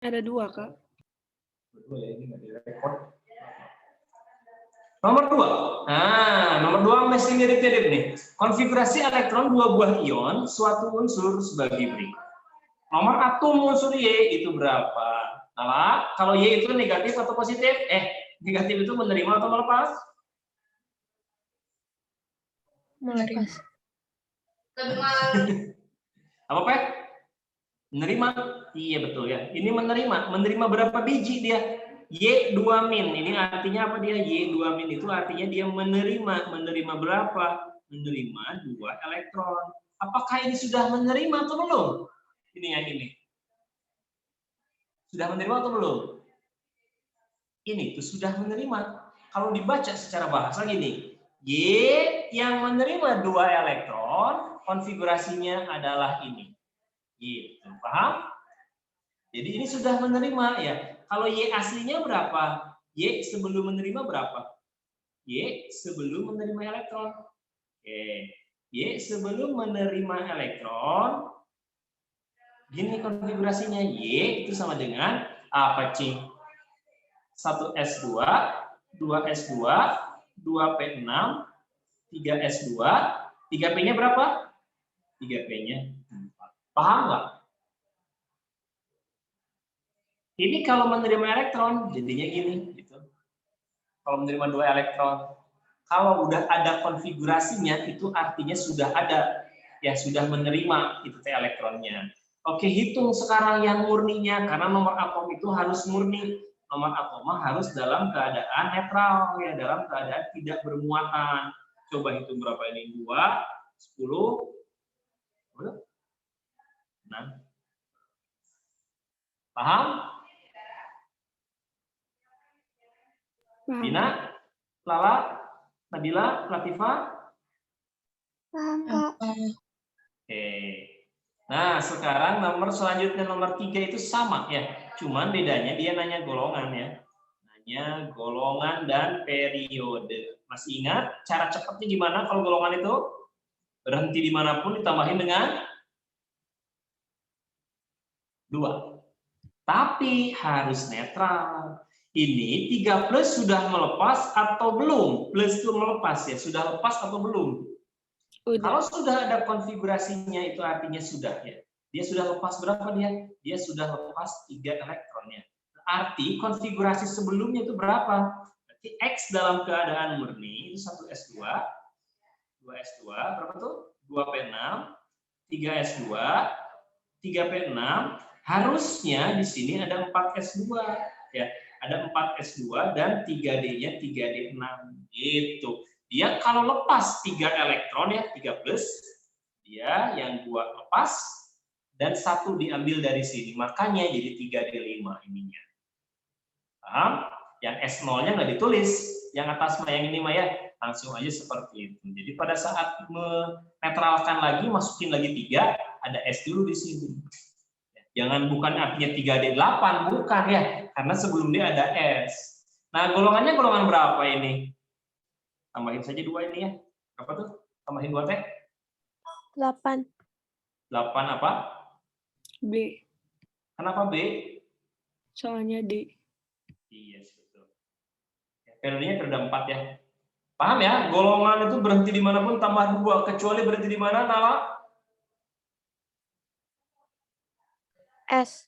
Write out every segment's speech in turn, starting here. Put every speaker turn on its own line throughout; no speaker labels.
Ada 2, Kak.
Dua ya, ini nggak direkod. Nomor 2. Nah, nomor 2 masih mirip-mirip nih. Konfigurasi elektron dua buah ion suatu unsur sebagai berikut. Nomor atom unsur Y itu berapa? Nah, kalau Y itu negatif atau positif? Negatif itu menerima atau melepas?
Melepas.
Apa, Pak? Menerima? Iya, betul ya. Ini menerima. Menerima berapa biji dia? Y2 min. Ini artinya apa dia? Y2 min itu artinya dia menerima. Menerima berapa? Menerima 2 elektron. Apakah ini sudah menerima atau belum? Ini yang ini. Sudah menerima atau belum? Ini tuh sudah menerima. Kalau dibaca secara bahasa gini, Y yang menerima 2 elektron, konfigurasinya adalah ini. Gitu, paham? Jadi ini sudah menerima ya. Kalau Y aslinya berapa? Y sebelum menerima berapa? Y sebelum menerima elektron. Oke. Y sebelum menerima elektron, gini konfigurasinya. Y itu sama dengan apa, Cing? 1s2, 2s2, 2p6, 3s2, 3p-nya berapa? 3p-nya 4. Paham nggak? Ini kalau menerima elektron, jadinya gini. Gitu. Kalau menerima 2 elektron. Kalau udah ada konfigurasinya, itu artinya sudah ada. Ya, sudah menerima itu elektronnya. Oke, hitung sekarang yang murninya. Karena nomor atom itu harus murni. Nomor atom harus dalam keadaan netral. Ya, dalam keadaan tidak bermuatan. Coba hitung berapa ini? 2, 10, 6. Paham? Dina, Lala, Nabila, Latifah?
Paham, Kak.
Oke. Nah, sekarang nomor selanjutnya nomor 3 itu sama ya. Cuman bedanya dia nanya golongan ya. Nanya golongan dan periode. Masih ingat cara cepatnya gimana kalau golongan itu? Berhenti dimanapun ditambahin dengan 2. Tapi harus netral. Ini 3 plus sudah melepas atau belum? Plus itu melepas ya. Sudah lepas atau belum?
Udah.
Kalau sudah ada konfigurasinya itu artinya sudah ya. Dia sudah lepas berapa dia? Dia sudah lepas 3 elektronnya. Arti konfigurasi sebelumnya itu berapa? Berarti X dalam keadaan murni itu 1s2, 2s2, berapa tuh? 2p6, 3s2, 3p6, harusnya di sini ada 4s2 ya. Ada 4s2 dan 3D-nya 3D6 gitu. Dia kalau lepas 3 elektron ya, 3 plus, dia yang 2 lepas dan 1 diambil dari sini. Makanya jadi 3D5 ininya. Paham? Yang S0-nya nggak ditulis. Yang atas yang ini mah ya, langsung aja seperti itu. Jadi pada saat menetralkan lagi, masukin lagi 3, ada S dulu di sini. Jangan bukan artinya 3D8, bukan ya. Karena sebelum dia ada S. Nah, golongannya golongan berapa ini? Tambahin saja 2 ini ya. Berapa tuh? Tambahin 2 teh?
8.
8 apa?
B.
Kenapa B?
Soalnya D.
Iya, betul. Periodenya periode 4 ya. Paham ya? Golongan itu berhenti dimanapun tambah 2. Kecuali berhenti di mana, Nala?
S.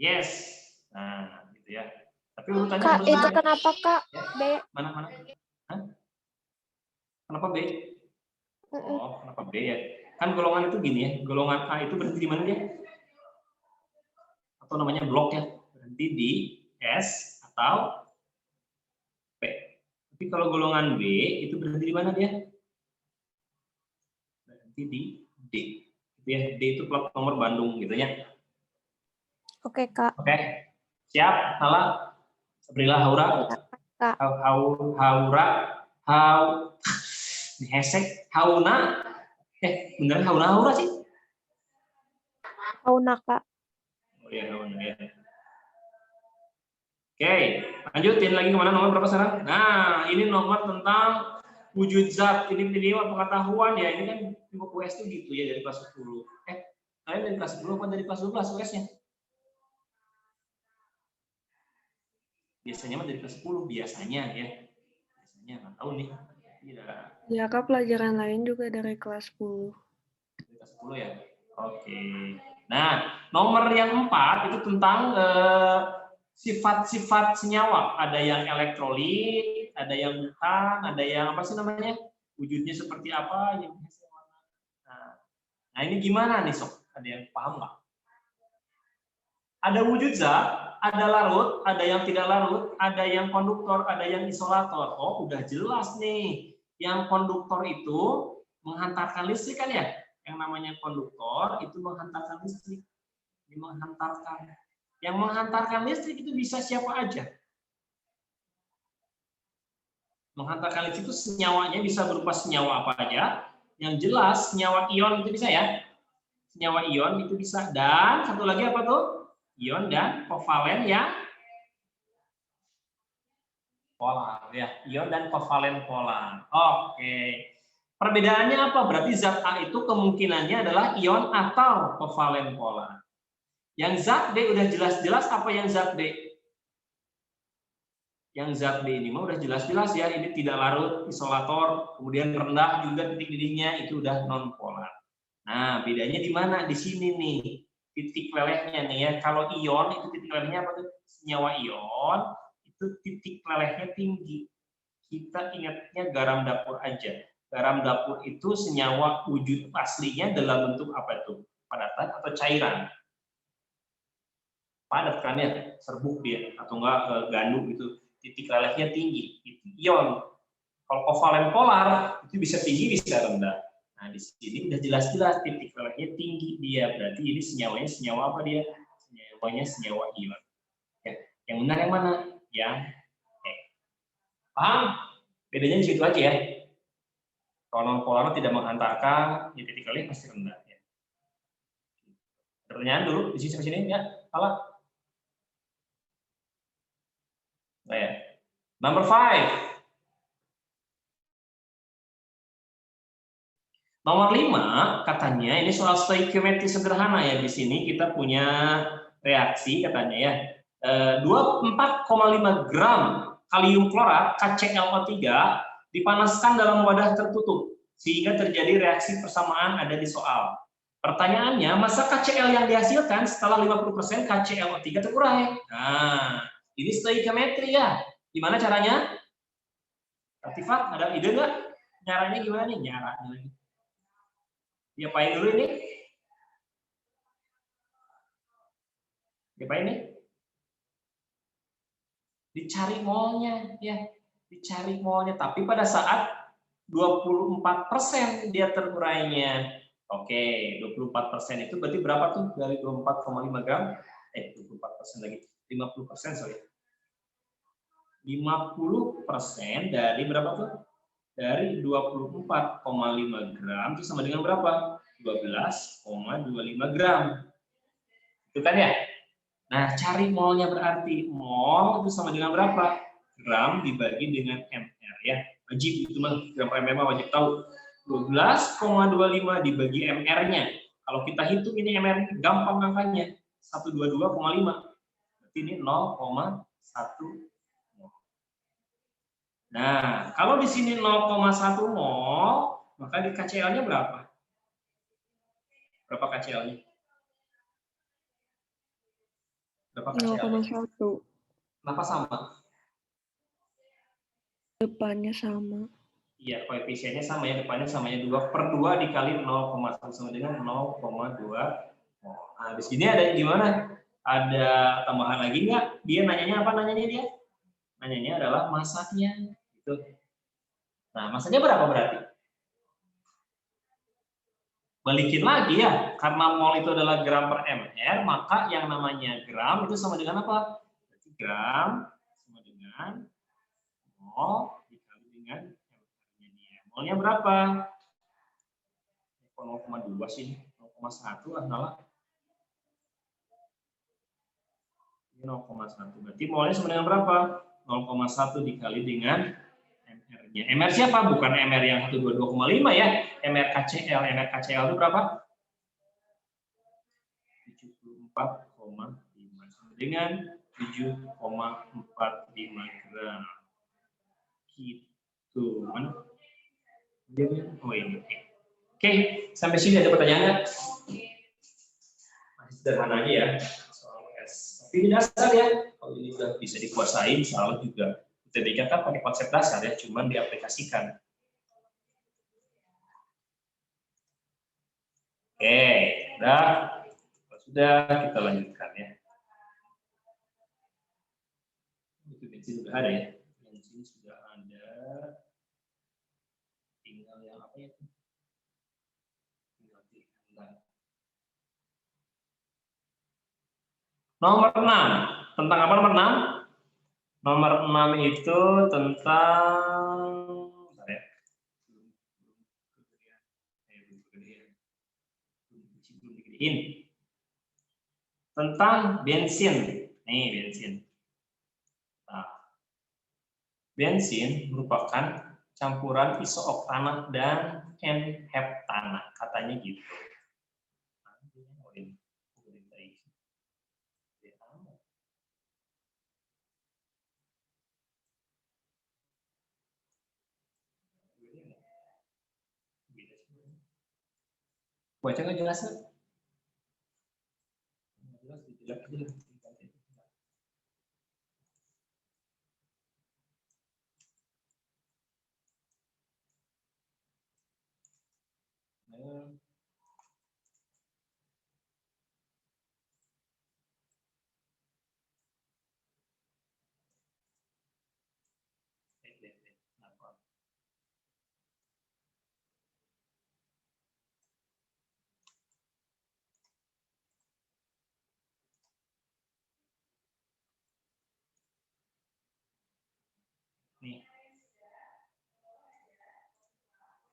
Yes. Nah, gitu ya. Tapi urutannya
Kak,
harus
itu
benar.
kenapa, Kak? B.
Mana? Hah? Kenapa B? Oh, kenapa B ya? Kan golongan itu gini ya. Golongan A itu berhenti di mana dia? Atau namanya blok ya. Berhenti di S atau P. Tapi kalau golongan B itu berhenti di mana dia? Berhenti di D. Gitu ya. D itu plat nomor Bandung gitu ya.
Oke, Kak.
Oke. Siap, Nala? Sabrila, Haura?
Kak.
Haura? Dihesek? Hauna? Bener Haura sih?
Hauna, Kak.
Oh iya, Hauna ya. Oke, lanjutin lagi kemana? Nomor berapa sekarang? Nah, ini nomor tentang wujud zat. Ini pengetahuan ya. Ini kan US itu gitu ya dari kelas 10. Kalian dari kelas 10 apa dari kelas 12 US-nya? Biasanya mah dari kelas 10 biasanya ya. Biasanya nggak tahu nih. Tidak.
Ya, Kak, pelajaran lain juga dari kelas 10.
Dari kelas 10 ya. Oke. Nah, nomor yang 4 itu tentang sifat-sifat senyawa. Ada yang elektrolit, ada yang bukan, ada yang apa sih namanya? Wujudnya seperti apa? Nah, ini gimana nih Sob? Ada yang paham nggak? Ada wujud zat, ada larut, ada yang tidak larut, ada yang konduktor, ada yang isolator. Oh, udah jelas nih. Yang konduktor itu menghantarkan listrik kan ya? Yang namanya konduktor itu menghantarkan listrik. Menghantarkan. Yang menghantarkan listrik itu bisa siapa aja. Menghantarkan listrik itu senyawanya bisa berupa senyawa apa aja. Yang jelas senyawa ion itu bisa ya. Senyawa ion itu bisa. Dan satu lagi apa tuh? Ion dan kovalen yang polar ya. Ion dan kovalen polar. Oke. Perbedaannya apa? Berarti zat A itu kemungkinannya adalah ion atau kovalen polar. Yang zat B udah jelas-jelas apa yang zat B? Yang zat B ini mah udah jelas-jelas ya, ini tidak larut, isolator, kemudian rendah juga titik didingnya, itu udah non polar. Nah, bedanya di mana? Di sini nih, titik lelehnya nih ya. Kalau ion itu titik lelehnya apa tuh? Senyawa ion itu titik lelehnya tinggi. Kita ingatnya garam dapur aja. Garam dapur itu senyawa wujud aslinya dalam bentuk apa itu? Padatan atau cairan? Padat kan ya, serbuk dia atau enggak gandum itu. Titik lelehnya tinggi, itu ion. Kalau kovalen polar itu bisa tinggi bisa rendah. Nah di sini udah jelas-jelas titik lelehnya tinggi dia, berarti ini senyawanya senyawa apa dia? Senyawanya senyawa ion. Ya. Yang benar yang mana? Yang paham? Bedanya di situ aja ya. Kalau non polar tidak menghantarkan, ya titik leleh pasti rendah. Ya. Pertanyaan dulu di sini ya, salah. Nah, ya. Number 5. Nomor 5 katanya ini soal stoikiometri sederhana ya. Di sini kita punya reaksi katanya ya. 24,5 gram kalium klorat KClO3 dipanaskan dalam wadah tertutup sehingga terjadi reaksi persamaan ada di soal. Pertanyaannya, masa KCl yang dihasilkan setelah 50% KClO3 terurai? Nah, ini stoikiometri ya. Gimana caranya? Latifat, ada ide nggak? Caranya gimana nih? Nyaranya. Diapain dulu ini? Diapain nih? Dicari molnya, ya. Dicari molnya. Tapi pada saat 24% dia terurainya. Oke, 24% itu berarti berapa tuh dari 24,5 gram? 24% lagi. 50% sorry. 50% dari berapa tuh? Dari 24,5 gram itu sama dengan berapa? 12,25 gram. Itu kan ya? Nah, cari molnya berarti. Mol itu sama dengan berapa? Gram dibagi dengan mr ya. Wajib itu mah gram per ml wajib tahu. 12,25 dibagi mr-nya. Kalau kita hitung ini mr gampang angkanya. 122,5. Berarti ini 0,1. Nah, kalau di sini 0,1 mol, maka di KCl-nya berapa? Berapa KCl-nya? Berapa KCl-nya?
0,1.
Kenapa sama?
Depannya sama.
Iya, koefisiennya sama ya, depannya samanya 2/2 dikali 0,1 sama dengan 0,2 mol. Nah, di sini ada gimana? Ada tambahan lagi nggak? Dia nanyanya apa nanyanya dia? Nanyanya adalah masanya. Gitu. Nah, masanya berapa berarti? Balikin lagi ya, karena mol itu adalah gram per mr, maka yang namanya gram itu sama dengan apa? Berarti gram sama dengan mol dikali dengan mr-nya dia. Molnya berapa? 0,2 sih, 0,1 lah salah. Ini 0,1. Berarti molnya sama dengan berapa? 0,1 dikali dengan MR-nya. MR siapa? Bukan MR yang 122,5 ya. MR KCl. MR KCl itu berapa? 74,5 dengan 7,45 gram. Gitu. Mana? Oh ini. Oke, sampai sini ada pertanyaan nggak? Masih sederhana aja ya. Soal S. Tapi ini dasar ya. Kalau ini udah bisa dikuasai, salah juga. UTBK kan pakai konsep dasar ya, cuman diaplikasikan. Oke, udah. Kalau sudah, kita lanjutkan ya. Itu bensin sudah ada ya. Bensin sudah ada. Tinggal yang apa ya? Tinggal dilihat. Nomor 6. Tentang apa nomor 6? Nomor 6 itu tentang bentar ya. Belum digedein. Tentang bensin. Nih, bensin. Nah, bensin merupakan campuran isooktana dan N-heptana, katanya gitu. Baca nggak jelas nggak? Jelas. Nih.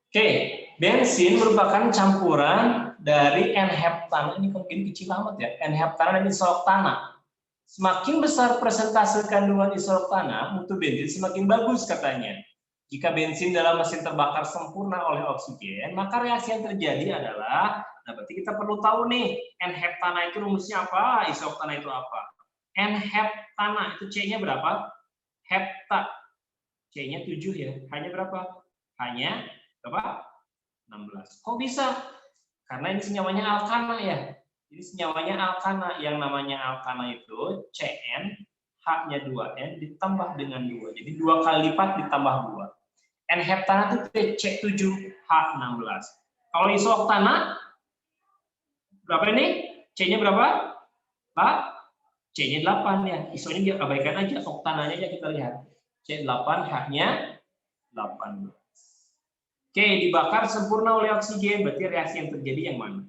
Oke, bensin merupakan campuran dari N-heptana. Ini mungkin kecil amat ya. N-heptana dan isooktana. Semakin besar persentase kandungan isooktana, mutu bensin semakin bagus katanya. Jika bensin dalam mesin terbakar sempurna oleh oksigen, maka reaksi yang terjadi adalah, nah berarti kita perlu tahu nih, N-heptana itu rumusnya apa, isooktana itu apa. N-heptana itu C-nya berapa? Hepta. C-nya 7 ya. Hanya berapa? Hanya berapa? 16. Kok bisa? Karena ini senyawanya alkana ya. Jadi senyawanya alkana. Yang namanya alkana itu Cn, H-nya 2N ditambah dengan 2. Jadi 2 kali lipat ditambah 2. N-heptana itu C7, H16. Kalau isooktana, berapa ini? C-nya berapa? Pak? C-nya 8 ya. Isonya diabaikan aja, oktananya aja kita lihat. C8, H-nya 18. Oke, dibakar sempurna oleh oksigen, berarti reaksi yang terjadi yang mana?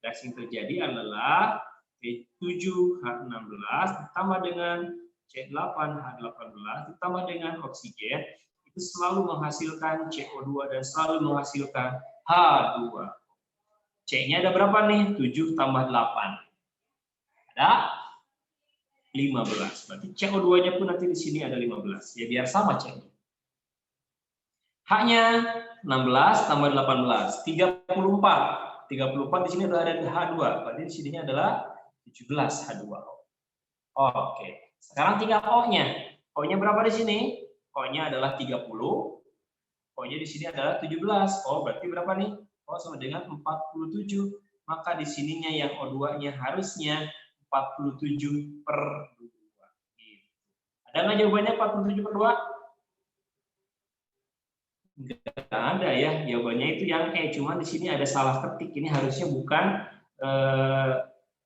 Reaksi yang terjadi adalah C7H16 ditambah dengan C8H18 ditambah dengan oksigen, itu selalu menghasilkan CO2 dan selalu menghasilkan H2. C-nya ada berapa nih? 7 tambah 8. Ada 15. Berarti CO2-nya pun nanti di sini ada 15. Ya biar sama C-nya. H-nya 16 tambah 18, 34. 34 di sini ada H2. Berarti di sininya adalah 17 H2O. Oke. Sekarang tinggal O-nya. O-nya berapa di sini? O-nya adalah 30. O-nya di sini adalah 17. O berarti berapa nih? O sama dengan 47. Maka di sininya yang O2-nya harusnya 47/2. Gitu. Ada nggak jawabannya 47/2? Nggak ada ya, jawabannya itu yang E, cuma di sini ada salah ketik. Ini harusnya bukan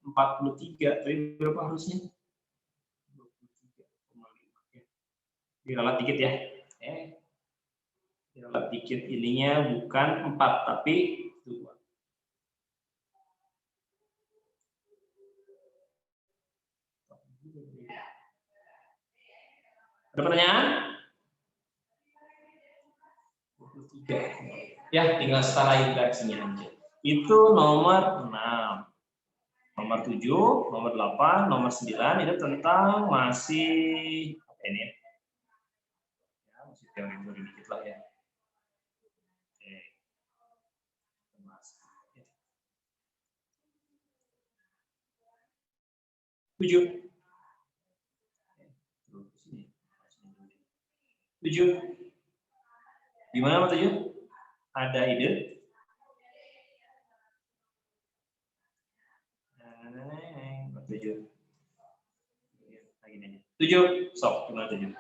43, tapi berapa harusnya? 23,5 ya. Diralat dikit ya. Diralat dikit, ininya bukan 4 tapi 2. Ada pertanyaan? 23. Ya, tinggal setarain reaksinya aja. Itu nomor 6. Nomor 7, nomor 8, nomor 9 itu tentang masih apa ini ya? Ya, masih teori-teori dikit lah ya. Oke. 7. 7. Gimana Mas 7? Ada ide? 7. Sok, gimana 7?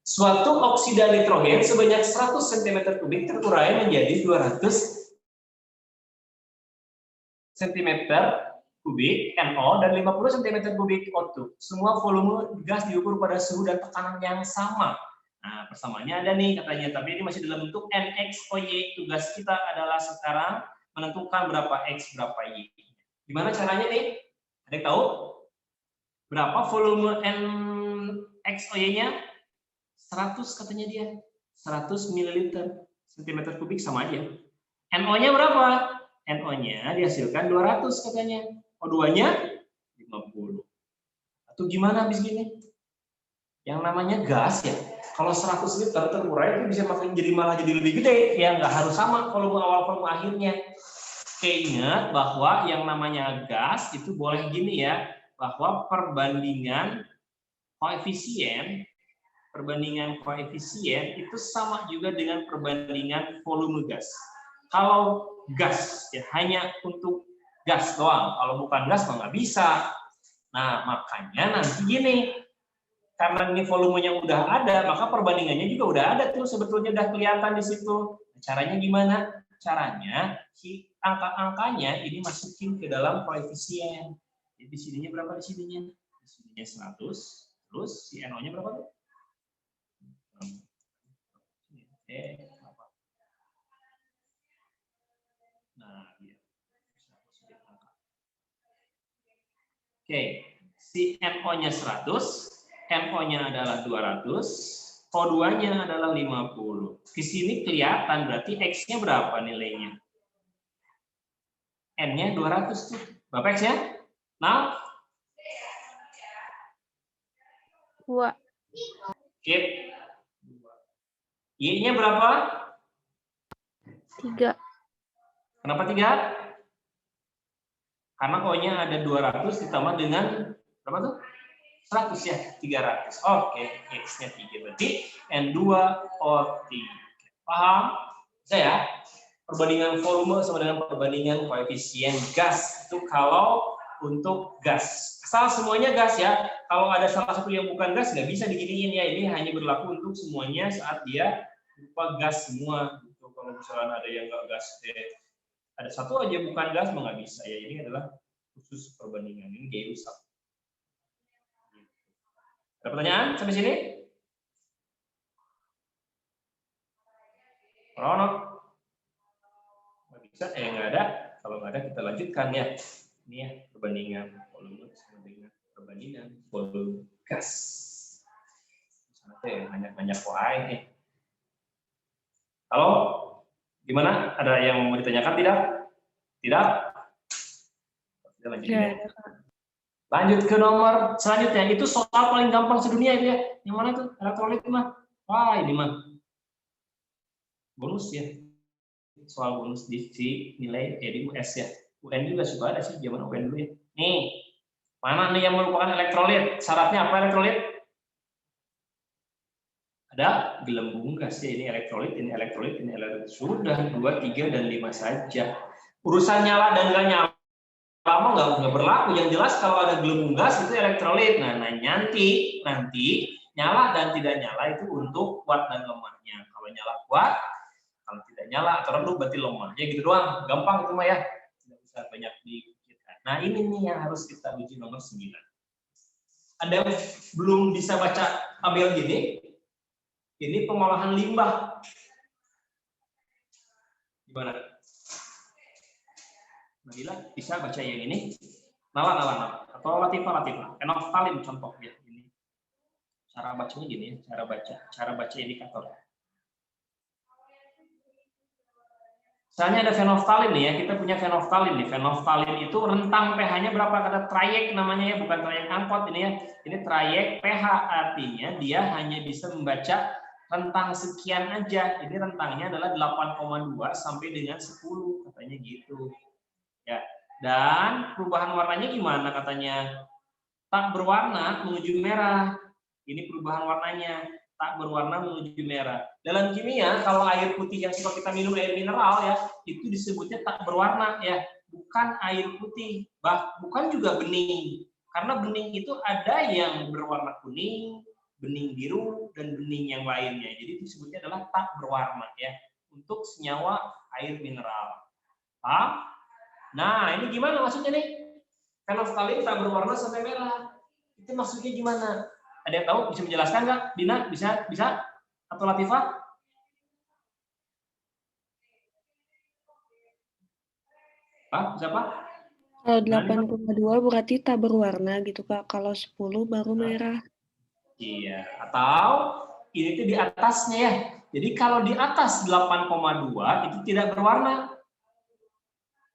Suatu oksida nitrogen sebanyak 100 cm3 terurai menjadi 200 cm3 NO dan 50 cm3 O2. Semua volume gas diukur pada suhu dan tekanan yang sama. Nah, persamaannya ada nih katanya, tapi ini masih dalam bentuk NXOY. Tugas kita adalah sekarang menentukan berapa X, berapa Y. Gimana caranya nih? Ada yang tahu? Berapa volume NXOY-nya? 100 katanya dia. 100 ml cm3 sama aja. NO-nya berapa? NO-nya dihasilkan 200 katanya. O2-nya 50. Atau gimana habis gini? Yang namanya gas ya. Kalau 100 liter terurai itu bisa makin malah jadi lebih gede. Ya nggak harus sama volume awal volume akhirnya. Oke, ingat bahwa yang namanya gas itu boleh gini ya, bahwa perbandingan koefisien itu sama juga dengan perbandingan volume gas. Kalau gas ya hanya untuk gas doang, kalau bukan gas mah nggak bisa. Nah makanya nanti gini, karena ini volumenya udah ada, maka perbandingannya juga udah ada tuh sebetulnya, udah kelihatan di situ. Caranya gimana? Caranya angka-angkanya ini masukin ke dalam koefisien. Jadi sininya berapa di sininya? Di sininya 100, terus si NO-nya berapa tuh? Nah, iya. Oke, si NO-nya 100, NO-nya adalah 200, O2-nya adalah 50. Di sini kelihatan berarti X-nya berapa nilainya? N-nya 200 tuh. Berapa X-nya? 0?
2.
Skip. Y-nya berapa?
3.
Kenapa 3? Karena O-nya ada 200 ditambah dengan berapa tuh? 100 ya, 300. Oke, X-nya 3 berarti N2O3. Paham? Bisa ya? Perbandingan volume sama dengan perbandingan koefisien gas itu kalau untuk gas. Asal semuanya gas ya. Kalau ada salah satu yang bukan gas nggak bisa diginiin ya. Ini hanya berlaku untuk semuanya saat dia berupa gas semua. Gitu. Kalau misalnya ada yang nggak gas, ada satu aja bukan gas nggak bisa ya. Ini adalah khusus perbandingan. Ini gaya rusak. Ada pertanyaan sampai sini? Ronald? Nggak bisa? Nggak ada. Kalau nggak ada kita lanjutkan ya. Ini ya perbandingan volume sama dengan perbandingan volume gas. Misalnya banyak-banyak OI nih. Halo? Gimana? Ada yang mau ditanyakan tidak? Tidak? Kita lanjut ya. Lanjut ke nomor selanjutnya. Itu soal paling gampang sedunia itu ya. Yang mana tuh? Elektrolit mah. Wah, ini mah bonus ya. Soal bonus di nilai di US ya. UN juga suka ada sih, zaman UN dulu ya. Nih, mana nih yang merupakan elektrolit? Syaratnya apa elektrolit? Ada gelembung gas ya, ini elektrolit, ini elektrolit, ini elektrolit. Sudah 2, 3, dan 5 saja. Urusan nyala dan nggak nyala lama nggak berlaku. Yang jelas kalau ada gelembung gas itu elektrolit. Nah nanti nyala dan tidak nyala itu untuk kuat dan lemahnya. Kalau nyala kuat, kalau tidak nyala atau redup berarti lemah. Ya gitu doang, gampang itu mah ya. Tidak usah banyak dipikirkan. Nah ini nih yang harus kita uji nomor 9. Ada yang belum bisa baca tabel gini? Ini pengolahan limbah. Gimana? Nabila bisa baca yang ini? Nala. Atau Latifah. Fenolftalin contoh ya. Ini. Cara bacanya gini, cara baca indikator. Misalnya ada fenolftalin nih ya, kita punya fenolftalin nih. Fenolftalin itu rentang pH-nya berapa? Kata trayek namanya ya, bukan trayek angkot ini ya. Ini trayek pH, artinya dia hanya bisa membaca rentang sekian aja. Ini rentangnya adalah 8,2 sampai dengan 10 katanya gitu. Ya. Dan perubahan warnanya gimana katanya? Tak berwarna menuju merah. Ini perubahan warnanya, tak berwarna menuju merah. Dalam kimia, kalau air putih yang suka kita minum air mineral ya, itu disebutnya tak berwarna ya, bukan air putih, bukan juga bening. Karena bening itu ada yang berwarna kuning, bening biru, dan bening yang lainnya. Jadi itu disebutnya adalah tak berwarna ya, untuk senyawa air mineral. Paham? Nah, ini gimana maksudnya nih? Fenolftalin tak berwarna sampai merah. Itu maksudnya gimana? Ada yang tahu? Bisa menjelaskan nggak? Dina, bisa? Bisa? Atau Latifah? Pak, bisa Pak?
Kalau
Nah,
8,2 berarti tak berwarna gitu Kak. Kalau 10 baru merah.
iya. Atau ini tuh di atasnya ya. Jadi kalau di atas 8,2 itu tidak berwarna.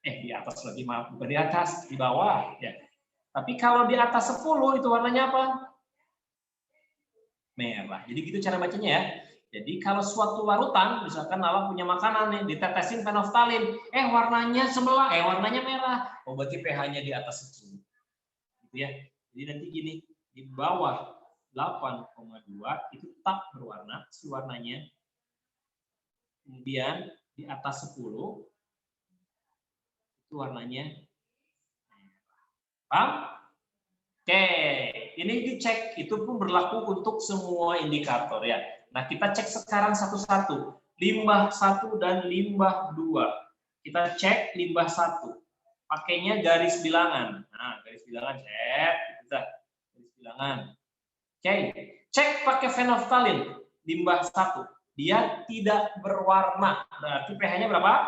Di atas lagi, maaf. Bukan di atas, di bawah. Ya. Tapi kalau di atas 10 itu warnanya apa? Merah. Jadi gitu cara bacanya ya. Jadi kalau suatu larutan, misalkan Lala punya makanan nih, ditetesin fenolftalin, warnanya sebelah, warnanya merah. Oh, berarti pH-nya di atas 10. Gitu ya. Jadi nanti gini, di bawah 8,2 itu tak berwarna, si warnanya. Kemudian di atas 10 itu warnanya merah. Paham? Oke, ini dicek, itu pun berlaku untuk semua indikator ya. Nah, kita cek sekarang satu-satu. Limbah 1 dan limbah 2. Kita cek limbah 1. Pakainya garis bilangan. Nah, garis bilangan cek, kita garis bilangan. Oke, cek pakai fenolftalin limbah 1. Dia tidak berwarna. Berarti pH-nya berapa?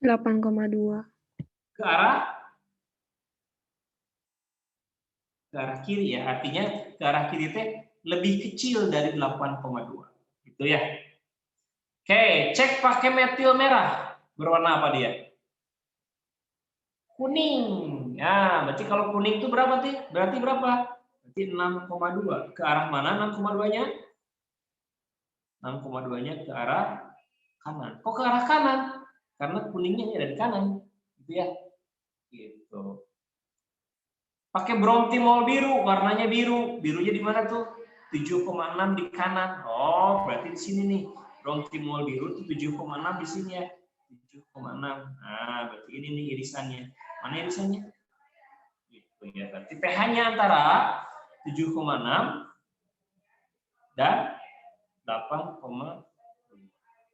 8,2.
Ke arah kiri ya, artinya ke arah kiri teh lebih kecil dari 8,2 gitu ya. Oke, cek pakai metil merah, berwarna apa dia? Kuning. Nah, berarti kalau kuning itu berapa sih? Berarti berapa? Berarti 6,2. Ke arah mana 6,2-nya? 6,2-nya ke arah kanan. Kok ke arah kanan? Karena kuningnya ini ada di kanan, gitu ya. Gitu. Pakai bromtimol biru, warnanya biru. Birunya di mana tuh? 7,6 di kanan. Oh, berarti di sini nih. Bromtimol biru itu 7,6 di sini ya. 7,6. Nah, berarti ini nih irisannya. Mana irisannya? Gitu ya. Berarti pH-nya antara 7,6 dan 8,2.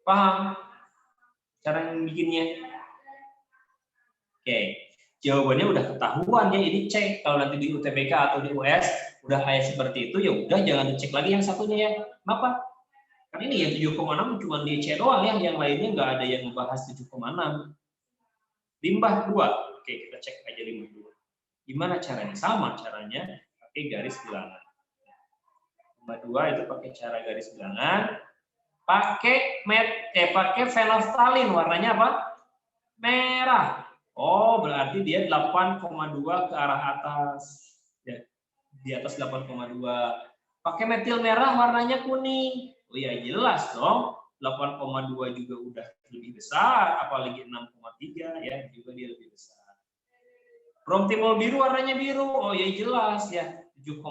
Paham cara bikinnya? Oke. Jawabannya udah ketahuan ya, ini cek. Kalau nanti di UTBK atau di US udah kayak seperti itu, ya udah jangan dicek lagi yang satunya ya. Kenapa? Kan ini yang 7,6 cuma di C doang ya, yang lainnya nggak ada yang membahas 7,6. Limbah 2. Oke, kita cek aja limbah 2. Gimana caranya? Sama caranya, pakai garis bilangan. Limbah 2 itu pakai cara garis bilangan. Pakai fenolftalin, warnanya apa? Merah. Oh, berarti dia 8,2 ke arah atas. Ya, di atas 8,2. Pakai metil merah warnanya kuning. Oh ya, jelas dong. 8,2 juga udah lebih besar, apalagi 6,3 ya, juga dia lebih besar. Bromtimol biru warnanya biru. Oh ya, jelas ya. 7,6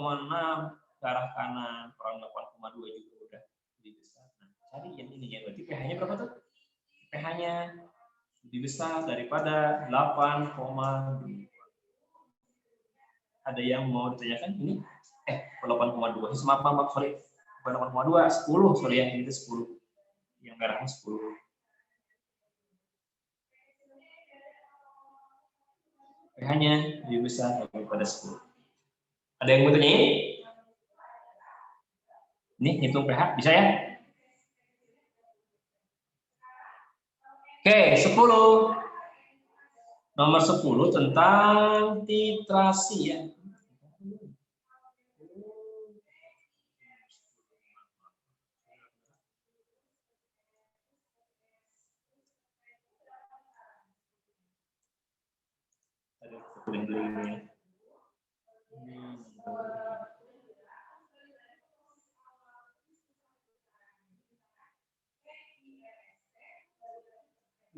ke arah kanan. Orang 8,2 juga udah lebih besar. Nah, cari yang ini ya. Berarti pH-nya berapa tuh? pH-nya lebih besar daripada 8,2. Ada yang mau ditanyakan ini? 8,2. Maaf, sorry. Bukan 8,2, 10, sorry ya, ini 10. Yang merahnya 10. pH-nya lebih besar daripada 10. Ada yang mau tanya ini? Ini hitung pH, bisa ya? Oke, 10. Nomor 10 tentang titrasi ya. Ada bling-blingnya.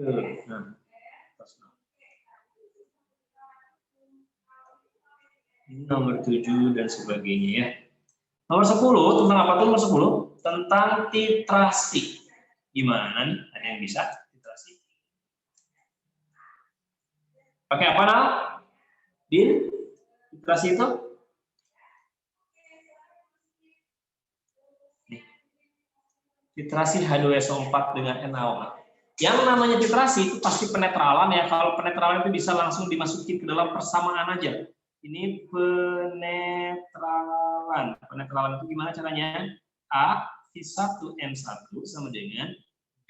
Nah, nomor 7 dan sebagainya ya. Nomor 10 tentang apa tuh nomor 10? Tentang titrasi. Gimana nih? Ada yang bisa titrasi? Pakai apa Nal? Din? Titrasi itu? Titrasi H2SO4 dengan NaOH. Yang namanya titrasi itu pasti penetralan ya. Kalau penetralan itu bisa langsung dimasukin ke dalam persamaan aja. Ini penetralan. Penetralan itu gimana caranya? A V1M1 sama dengan B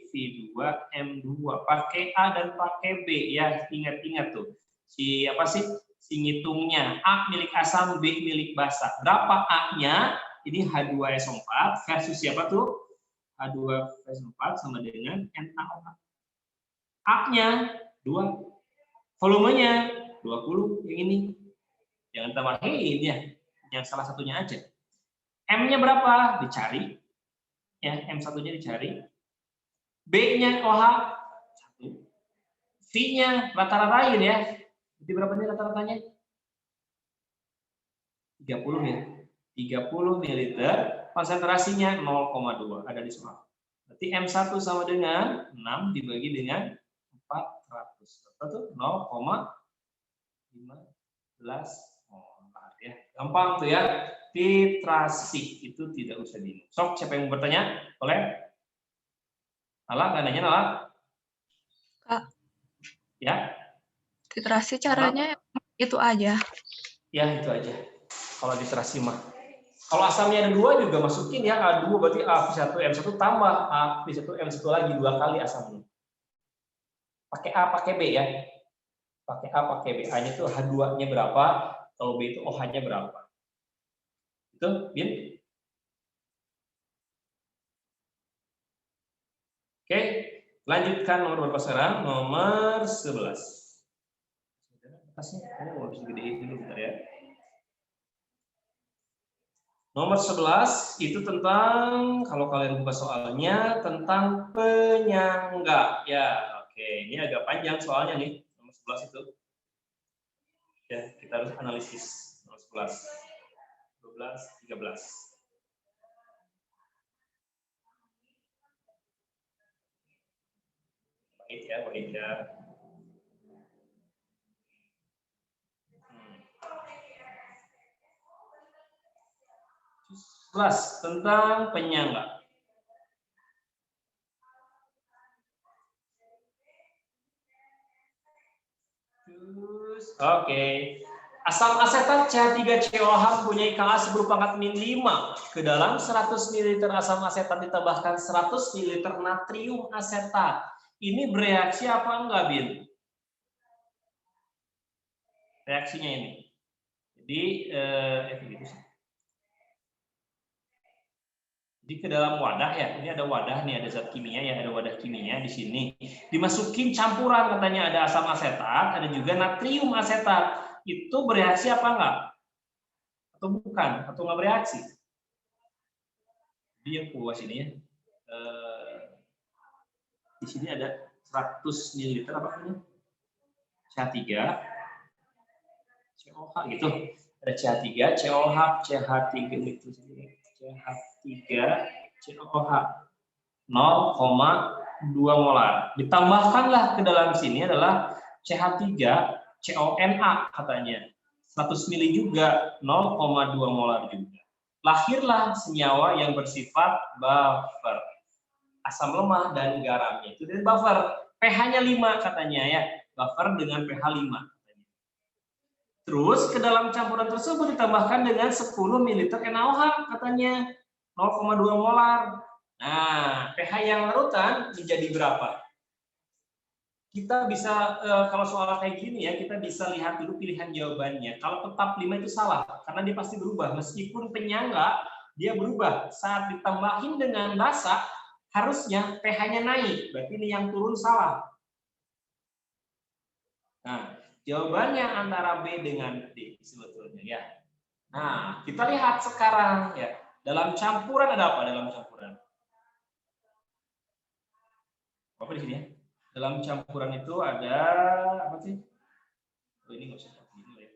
V2M2. Pakai A dan pakai B ya. Ingat-ingat tuh. Si apa sih? Si ngitungnya. A milik asam, B milik basa. Berapa A-nya? Ini H2SO4 versus siapa tuh? H2SO4 sama dengan NaOH. A-nya 2. Volumenya 20 yang ini. Jangan tambahin ya. Yang salah satunya aja. M-nya berapa? Dicari. Ya, M1-nya dicari. B-nya OH 1. V-nya rata-ratain ya. Jadi berapa nih rata-ratanya? 30 ya. 30 ml, konsentrasinya 0,2 ada di soal. Berarti M1 sama dengan 6 dibagi dengan 400. Berapa tuh? 0,15 molar ya. Gampang tuh ya. Titrasi itu tidak usah bingung. Sok, siapa yang mau bertanya? Boleh? Nala, nggak nanya Nala?
Kak,
Ya.
titrasi caranya itu aja.
Ya, itu aja. Kalau titrasi mah. Kalau asamnya ada 2 juga masukin ya. A2 berarti A1M1 tambah A1M1 lagi 2 kali asamnya. Pakai A, pakai B ya. Pakai A, pakai B. A-nya itu H2-nya berapa, kalau B itu OH-nya berapa. Itu, Bin? Oke, lanjutkan nomor berapa sekarang? Nomor 11. Atasnya, ini mau bisa gedein dulu bentar ya. Nomor 11 itu tentang, kalau kalian buka soalnya, tentang penyangga. Ya, oke. Ini agak panjang soalnya nih, nomor 11 itu. Ya, kita harus analisis. Nomor 11, 12, 13. Baik ya, baik ya. 11 tentang penyangga. Oke. Asam asetat CH3COH mempunyai KA berubah pangkat min 5. Ke dalam 100 ml asam asetat ditambahkan 100 ml natrium asetat. Ini bereaksi apa enggak, Bin? Reaksinya ini. Jadi, gitu sih. Jadi ke dalam wadah ya, ini ada wadah nih, ada zat kimia ya, ada wadah kimia di sini. Dimasukin campuran katanya ada asam asetat, ada juga natrium asetat. Itu bereaksi apa enggak? Atau bukan? Atau enggak bereaksi? Jadi yang puas ini ya. Di sini ada 100 ml apa namanya? CH3 COH gitu. Ada CH3 COH, CH3 itu sendiri. CH3 COH 0,2 molar. Ditambahkanlah ke dalam sini adalah CH3 CONA katanya. 100 mili juga 0,2 molar juga. Lahirlah senyawa yang bersifat buffer. Asam lemah dan garamnya itu dari buffer. pH-nya 5 katanya ya. Buffer dengan pH 5 katanya. Terus ke dalam campuran tersebut ditambahkan dengan 10 ml NaOH katanya. 0,2 molar. Nah, pH yang larutan menjadi berapa? Kita bisa, kalau soal kayak gini ya, kita bisa lihat dulu pilihan jawabannya. Kalau tetap 5 itu salah, karena dia pasti berubah. Meskipun penyangga, dia berubah. Saat ditambahin dengan basa, harusnya pH-nya naik. Berarti ini yang turun salah. Nah, jawabannya antara B dengan D sebetulnya ya. Nah, kita lihat sekarang ya. Dalam campuran ada apa dalam campuran? Apa di sini ya? Dalam campuran itu ada apa sih? Oh, ini nggak usah pakai ini ya.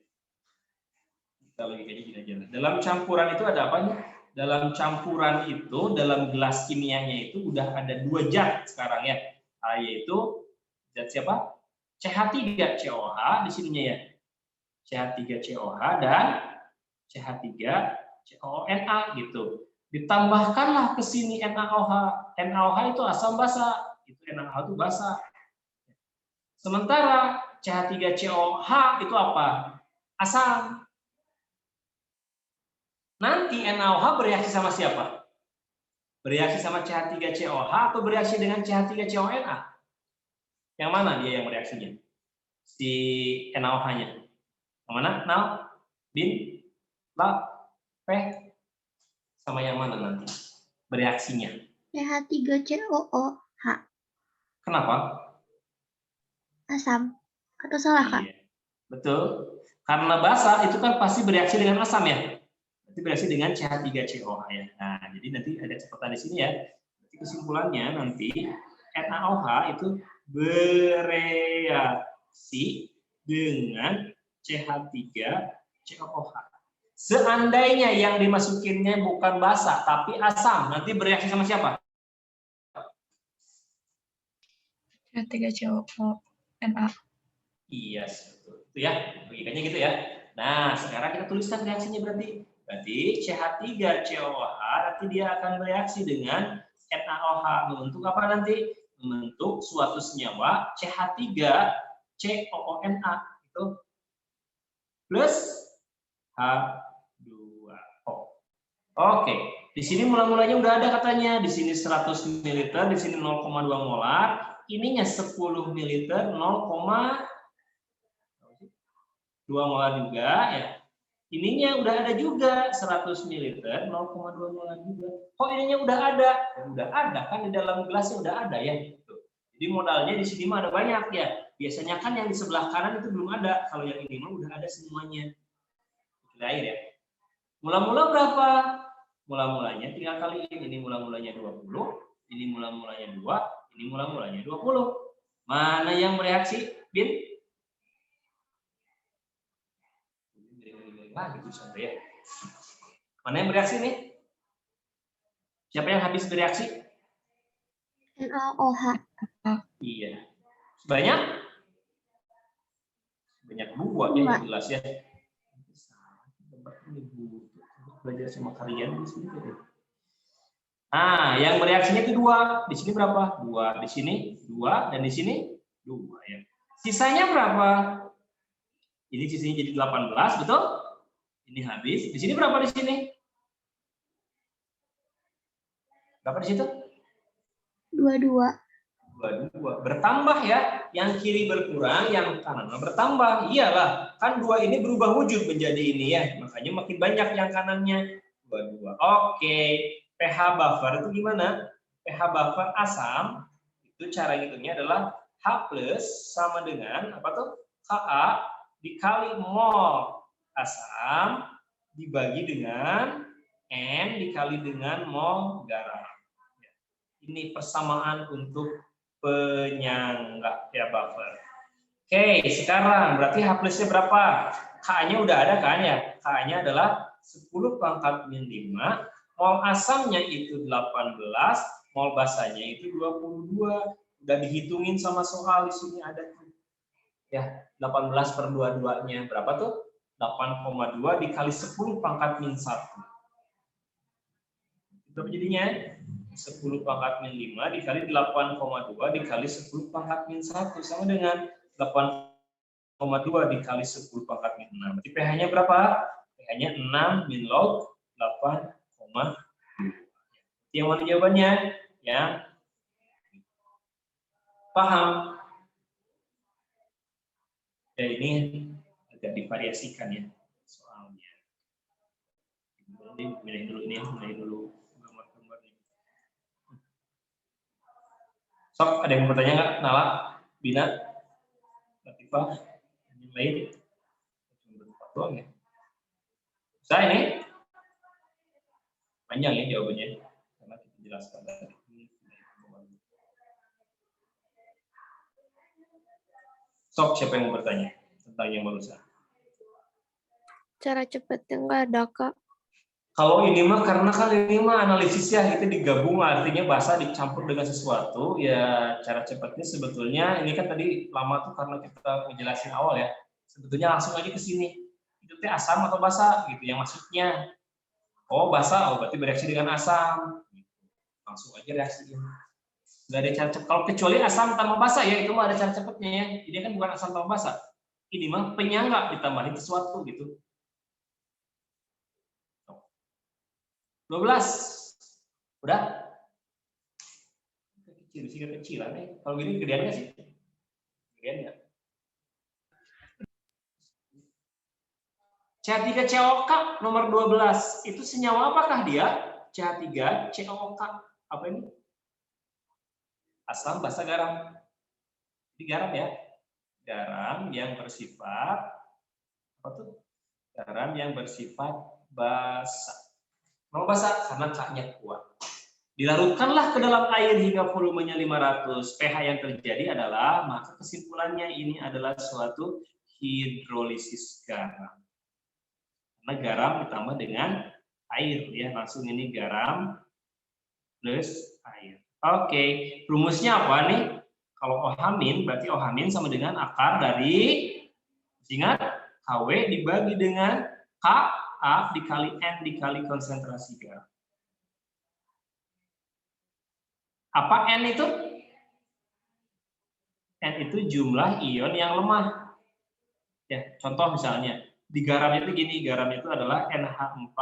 logikanya gini aja. Dalam campuran itu ada apa nih? Dalam campuran itu, dalam gelas kimianya itu udah ada 2 zat sekarang ya. Yaitu zat siapa? CH3COH di sininya ya. CH3COH dan CH3CONA gitu. Ditambahkanlah ke sini NaOH. NaOH itu asam basa. Itu NaOH itu basa. Sementara CH3COH itu apa? Asam. Nanti NaOH bereaksi sama siapa? Bereaksi sama CH3COH atau bereaksi dengan CH3CONA? Yang mana dia yang bereaksinya? Si NaOH-nya. Yang mana? Nal, Bin, La, P, sama yang mana nanti bereaksinya?
CH3COOH.
Kenapa?
Asam. Atau salah, Kak?
Iya, betul. Karena basa itu kan pasti bereaksi dengan asam ya. Berarti bereaksi dengan CH3COH ya. Nah, jadi nanti ada catatan di sini ya. Jadi kesimpulannya nanti NaOH itu bereaksi dengan CH3COH. Seandainya yang dimasukinnya bukan basa tapi asam, nanti bereaksi sama siapa?
CH3CONA.
Iya, betul. Itu ya, logikanya gitu ya. Nah, sekarang kita tuliskan reaksinya berarti. Berarti CH3COH nanti dia akan bereaksi dengan NaOH. Membentuk apa nanti? Membentuk suatu senyawa CH3COONA itu plus H2O. Oke, di sini mula-mulanya udah ada katanya. Di sini 100 ml, di sini 0,2 molar. Ininya 10 ml 0,2 molar juga ya. Ininya udah ada juga 100 ml 0,2 molar juga. Oh, ininya udah ada. Ya, udah ada kan di dalam gelasnya udah ada ya. Jadi modalnya di sini mah ada banyak ya. Biasanya kan yang di sebelah kanan itu belum ada. Kalau yang ini mah udah ada semuanya. Air ya. Mula-mula berapa? Mula-mulanya tinggal kaliin. Ini mula-mulanya 20, ini mula-mulanya 2, ini mula-mulanya 20. Mana yang bereaksi, Bin? Gitu sampai ya. Mana yang bereaksi nih? Siapa yang habis bereaksi?
NaOH.
Iya. Sebanyak? Sebanyak 2 ya, yang jelas ya. Belajar sama kalian di sini. Nah, yang bereaksinya itu 2. Di sini berapa? 2. Di sini 2 dan di sini 2 ya. Sisanya berapa? Ini sisanya jadi 18, betul? Ini habis. Di sini berapa di sini? Berapa di situ?
22.
22. Bertambah ya. Yang kiri berkurang, yang kanan bertambah. Iyalah, kan 2 ini berubah wujud menjadi ini ya. Makanya makin banyak yang kanannya. 22. Oke. pH buffer itu gimana? pH buffer asam itu cara ngitungnya adalah H+ sama dengan apa tuh? Ka dikali mol asam dibagi dengan N dikali dengan mol garam. Ini persamaan untuk penyangga ya buffer. Oke, sekarang berarti H+-nya berapa? K-nya udah ada kan ya? K-nya adalah 10⁻⁵. Mol asamnya itu 18, mol basanya itu 22. Udah dihitungin sama soal di sini ada tuh. Ya, 18/22-nya berapa tuh? 8,2 dikali 10⁻⁻1. Itu jadinya 10⁻⁵ dikali 8,2 dikali 10⁻⁻1 sama dengan 8,2 dikali 10⁻⁻6. Berarti pH-nya berapa? pH-nya 6 min log 8,2. Yang mana jawabannya? Ya. Paham? Ya, ini agak divariasikan ya soalnya. Milih dulu ini, milih dulu gambar-gambarnya. Sok, ada yang mau bertanya nggak? Nala, Bina, Latifah, yang lain? Doang ya. Saya ini panjang ya jawabannya karena kita jelaskan tadi. Sok, siapa yang mau bertanya tentang yang barusan?
cara cepatnya nggak ada, Kak.
Kalau ini mah karena kan ini mah analisis ya, itu digabung artinya bahasa dicampur dengan sesuatu, ya cara cepatnya sebetulnya ini kan tadi lama tuh karena kita ngejelasin awal ya. Sebetulnya langsung aja ke sini. Itu teh asam atau basa gitu yang maksudnya. Oh, basa, oh berarti bereaksi dengan asam. Langsung aja reaksiin. Nggak ada cara cepat. Kalau kecuali asam tanpa basa ya, itu mah ada cara cepatnya ya. Ini kan bukan asam tanpa basa. Ini mah penyangga ditambahin sesuatu gitu. 12. Udah? Kecil sih kecilan nih. Kalau gini gedean nggak sih? Gedean nggak? CH3COK nomor 12 itu senyawa apakah dia? CH3COK. Apa ini? Asam, basa, garam. Ini garam ya. Garam yang bersifat apa tuh? Garam yang bersifat basa. Mau basa karena K-nya kuat. Dilarutkanlah ke dalam air hingga volumenya 500. pH yang terjadi adalah, maka kesimpulannya ini adalah suatu hidrolisis garam. Karena garam ditambah dengan air ya, langsung ini garam plus air. Oke, rumusnya apa nih? Kalau OH- berarti OH- sama dengan akar dari, ingat, KW dibagi dengan Ka dikali N dikali konsentrasi garam. Apa N itu? N itu jumlah ion yang lemah. Ya, contoh misalnya, di garam itu gini, garam itu adalah NH4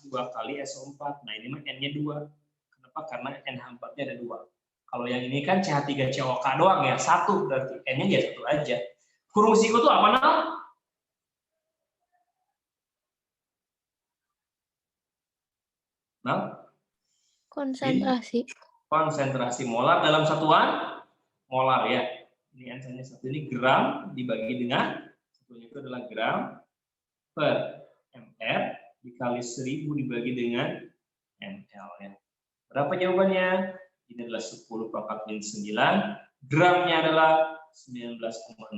2 kali SO4. Nah, ini mah N-nya 2. Kenapa? Karena NH4-nya ada 2. Kalau yang ini kan CH3COK doang ya, 1 berarti N-nya ya 1 aja. Kurung siku itu apa namanya? Nah,
Konsentrasi.
konsentrasi molar dalam satuan molar ya. Ini N-nya 1 ini gram dibagi dengan satunya itu adalah gram per mr dikali 1000 dibagi dengan ml ya. Berapa jawabannya? Ini adalah 10 pangkat min 9, gramnya adalah 19,6,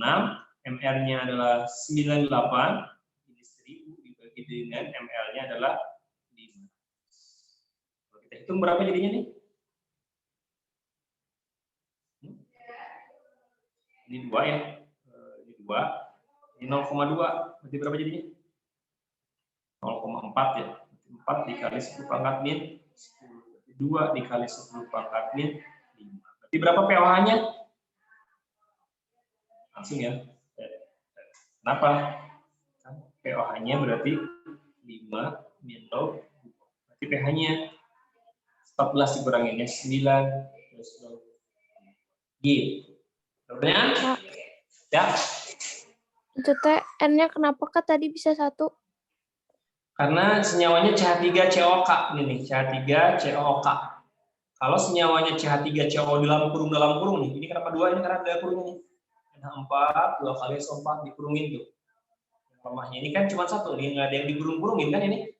mr-nya adalah 98, ini 1000 dibagi dengan ml-nya adalah 5. Kalau kita hitung berapa jadinya nih? Ini 2 ya. Ini 2. Ini 0,2. Berarti berapa jadinya? 0,4 ya. 4 dikali 10 pangkat min 10. 2 dikali 10 pangkat min 5. Berarti berapa pH-nya? Langsung ya. Kenapa? pH-nya berarti 5 min 0. Berarti pH-nya 14 dikuranginnya 9 plus 0. Gitu. Pertanyaan? Ya.
Itu teh N-nya kenapa Kak tadi bisa 1?
Karena senyawanya CH3COK ini nih, CH3COK. Kalau senyawanya CH3CO dalam kurung nih, ini kenapa 2? Ini karena ada kurungnya nih. NH4 2 kali SO4 dikurungin tuh. Lemahnya ini kan cuma 1, nih nggak ada yang dikurung-kurungin kan ini.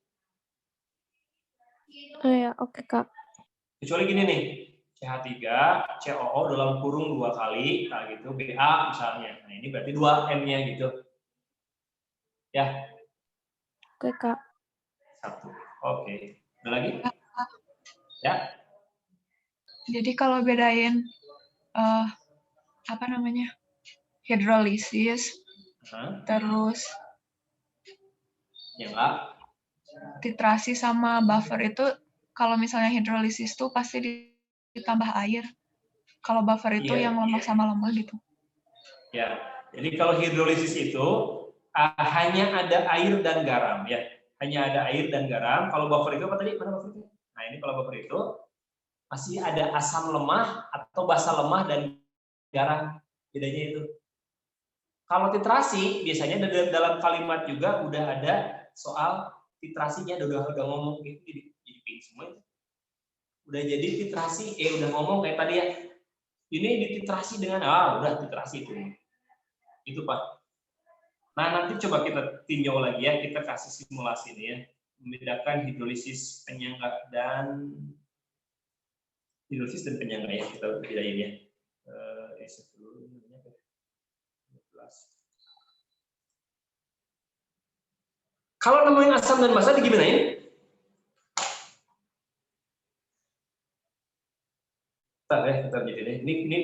Oh ya, oke Kak.
Kecuali gini nih, CH3COO dalam kurung 2 kali, nah gitu, BA misalnya. Nah ini berarti 2 N-nya gitu. Ya.
Oke Kak.
1. Oke. Ada lagi? Ya.
Jadi kalau bedain apa namanya, hidrolisis, terus
Ya enggak.
titrasi sama buffer itu, kalau misalnya hidrolisis tuh pasti ditambah air. Kalau buffer itu yang lemah sama lemah gitu.
Ya. Jadi kalau hidrolisis itu hanya ada air dan garam ya. Hanya ada air dan garam. Kalau buffer itu apa tadi? Mana buffer itu? Nah, ini kalau buffer itu masih ada asam lemah atau basa lemah dan garam. Bedanya itu. Kalau titrasi biasanya dalam kalimat juga udah ada soal titrasinya, udah ngomong gitu, jadi ping semua itu. Udah jadi titrasi, udah ngomong kayak tadi ya. Ini dititrasi dengan udah titrasi itu. Itu Pak. Nah, nanti coba kita tinjau lagi ya, kita kasih simulasi ini ya. Membedakan hidrolisis penyangga dan penyangga ya, kita bedain ya. Kalau nemuin asam dan basa digimanain? Bentar jadi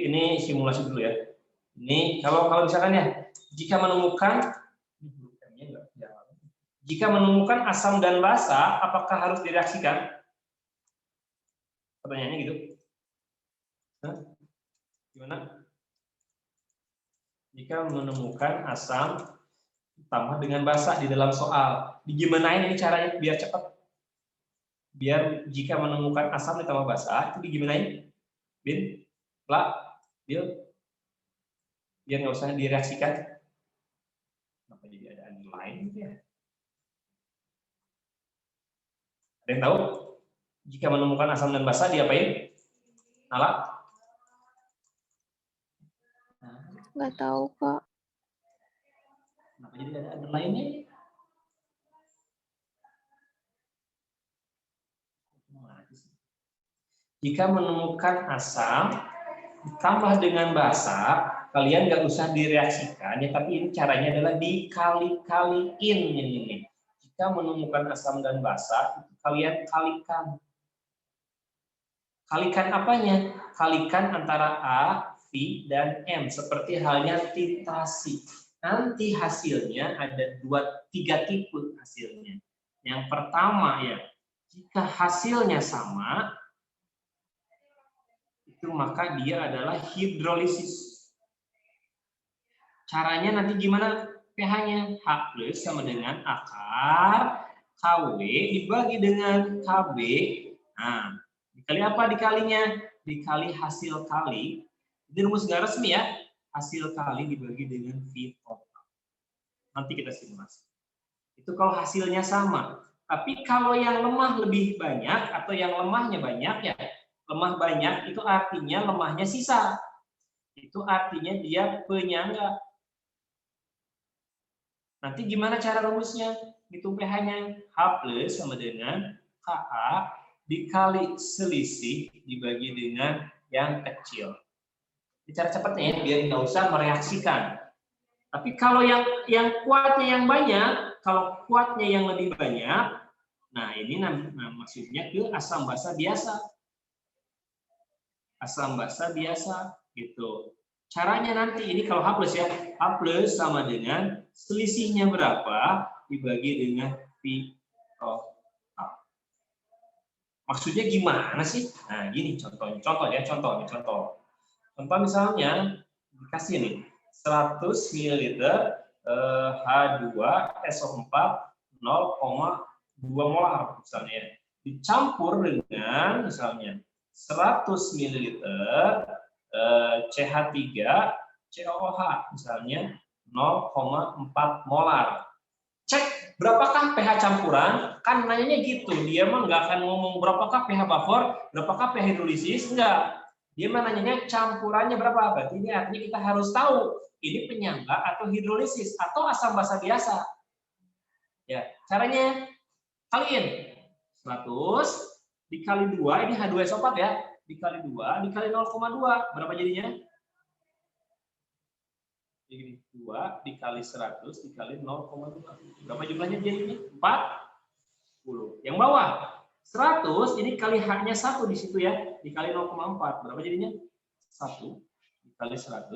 ini simulasi dulu ya. Ini kalau misalkan ya, jika menemukan asam dan basa, apakah harus direaksikan? Pertanyaannya gitu. Hah? Gimana? Jika menemukan asam tambah dengan basa di dalam soal, digimanain ini caranya biar cepat? Biar jika menemukan asam ditambah basa, itu digimanain? Bin, La, Bil, biar nggak usah direaksikan. Kenapa jadi ada underline gitu ya? Ada yang tahu? Jika menemukan asam dan basa diapain? Nala?
Nggak tahu, Kak.
Kenapa jadi ada underline-nya? Jika menemukan asam ditambah dengan basa, kalian nggak usah direaksikan ya, tapi ini caranya adalah dikali-kaliin ini. Jika menemukan asam dan basa, itu kalian kalikan. Kalikan apanya? Kalikan antara A, V, dan M, seperti halnya titrasi. Nanti hasilnya ada 3 tipe hasilnya. Yang pertama ya, jika hasilnya sama, itu maka dia adalah hidrolisis. Caranya nanti gimana? pH-nya H+ sama dengan akar KW dibagi dengan KB. Nah, dikali apa dikalinya? Dikali hasil kali. Ini rumus nggak resmi ya. Hasil kali dibagi dengan V total. Nanti kita simulasi. Itu kalau hasilnya sama. Tapi kalau yang lemah lebih banyak atau yang lemahnya banyak ya, lemah banyak itu artinya lemahnya sisa. Itu artinya dia penyangga. Nanti gimana cara rumusnya? Hitung pH-nya. H+ sama dengan Ka dikali selisih dibagi dengan yang kecil. Ini cara cepatnya ya, biar nggak usah mereaksikan. Tapi kalau yang kuatnya yang banyak, kalau kuatnya yang lebih banyak, nah ini maksudnya ke asam basa biasa. Asam basa biasa gitu. Caranya nanti ini kalau H+ ya, H+ sama dengan selisihnya berapa dibagi dengan V total. Maksudnya gimana sih? Nah, gini contohnya. Contoh misalnya dikasih nih 100 ml H2SO4 0,2 molar misalnya. Dicampur dengan misalnya 100 ml CH3 COOH misalnya 0,4 molar. Cek berapakah pH campuran? Kan nanyanya gitu. Dia mah nggak akan ngomong berapakah pH buffer, berapakah pH hidrolisis, enggak. Dia mah nanyanya campurannya berapa. Berarti ini artinya kita harus tahu ini penyangga atau hidrolisis atau asam basa biasa. Ya, caranya kaliin 100 dikali 2, ini H2SO4 ya. Dikali 2 dikali 0,2 berapa jadinya? Jadi 2 dikali 100 dikali 0,2. Berapa jumlahnya jadinya? 40. Yang bawah 100 ini kali H-nya 1 di situ ya, dikali 0,4. Berapa jadinya? 1 dikali 100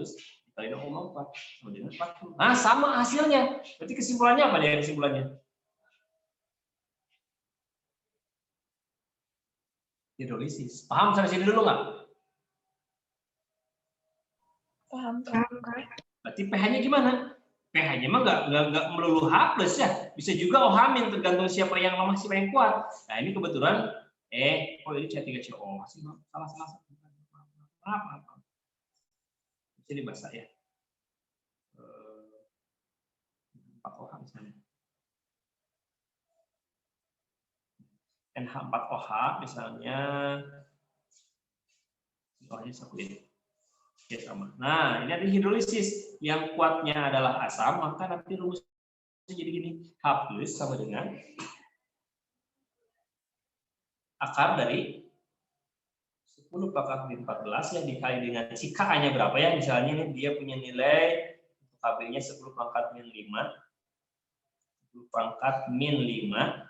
dikali 0,4 sama dengan 40. Nah, sama hasilnya. Berarti kesimpulannya apa dia kesimpulannya? Hidrolisis. Paham sampai sini dulu nggak?
Paham.
Berarti pH-nya gimana? pH-nya mah nggak melulu H+ ya. Bisa juga OH- tergantung siapa yang lemah, siapa yang kuat. Nah, ini kebetulan ini C3CO. Salah. Maaf. Ini basah ya. 4OH misalnya. NH4OH misalnya. OH-nya satu ini. Ya, sama. Nah, ini ada hidrolisis. Yang kuatnya adalah asam, maka nanti rumusnya jadi gini. H+ sama dengan akar dari 10 pangkat min 14 yang dikali dengan si Ka-nya berapa ya? Misalnya ini dia punya nilai untuk KB-nya 10 pangkat min 5. 10 pangkat min 5.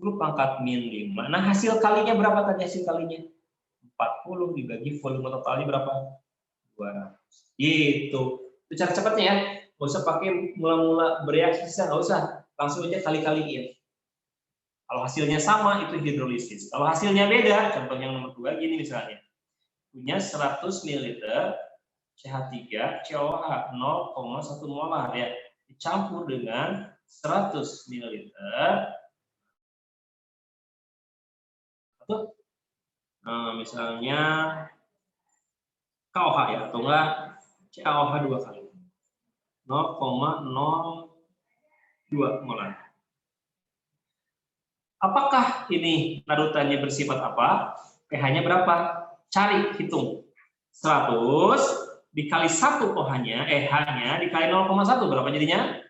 10 pangkat min 5. Nah, hasil kalinya berapa tadi hasil kalinya? 40 dibagi volume totalnya berapa? 200. Gitu. Itu cara cepatnya ya. Nggak usah pakai mula-mula bereaksi, nggak usah. Langsung aja kali-kaliin. Kalau hasilnya sama, itu hidrolisis. Kalau hasilnya beda, contoh yang nomor 2, gini misalnya. Punya 100 ml CH3, COH 0,1 molar ya. Dicampur dengan 100 ml atau misalnya KOH ya, atau enggak CaOH 2 kali. 0,02 molar. Apakah ini larutannya bersifat apa? pH-nya berapa? Cari, hitung. 100 dikali 1 OH-nya, H-nya dikali 0,1 berapa jadinya?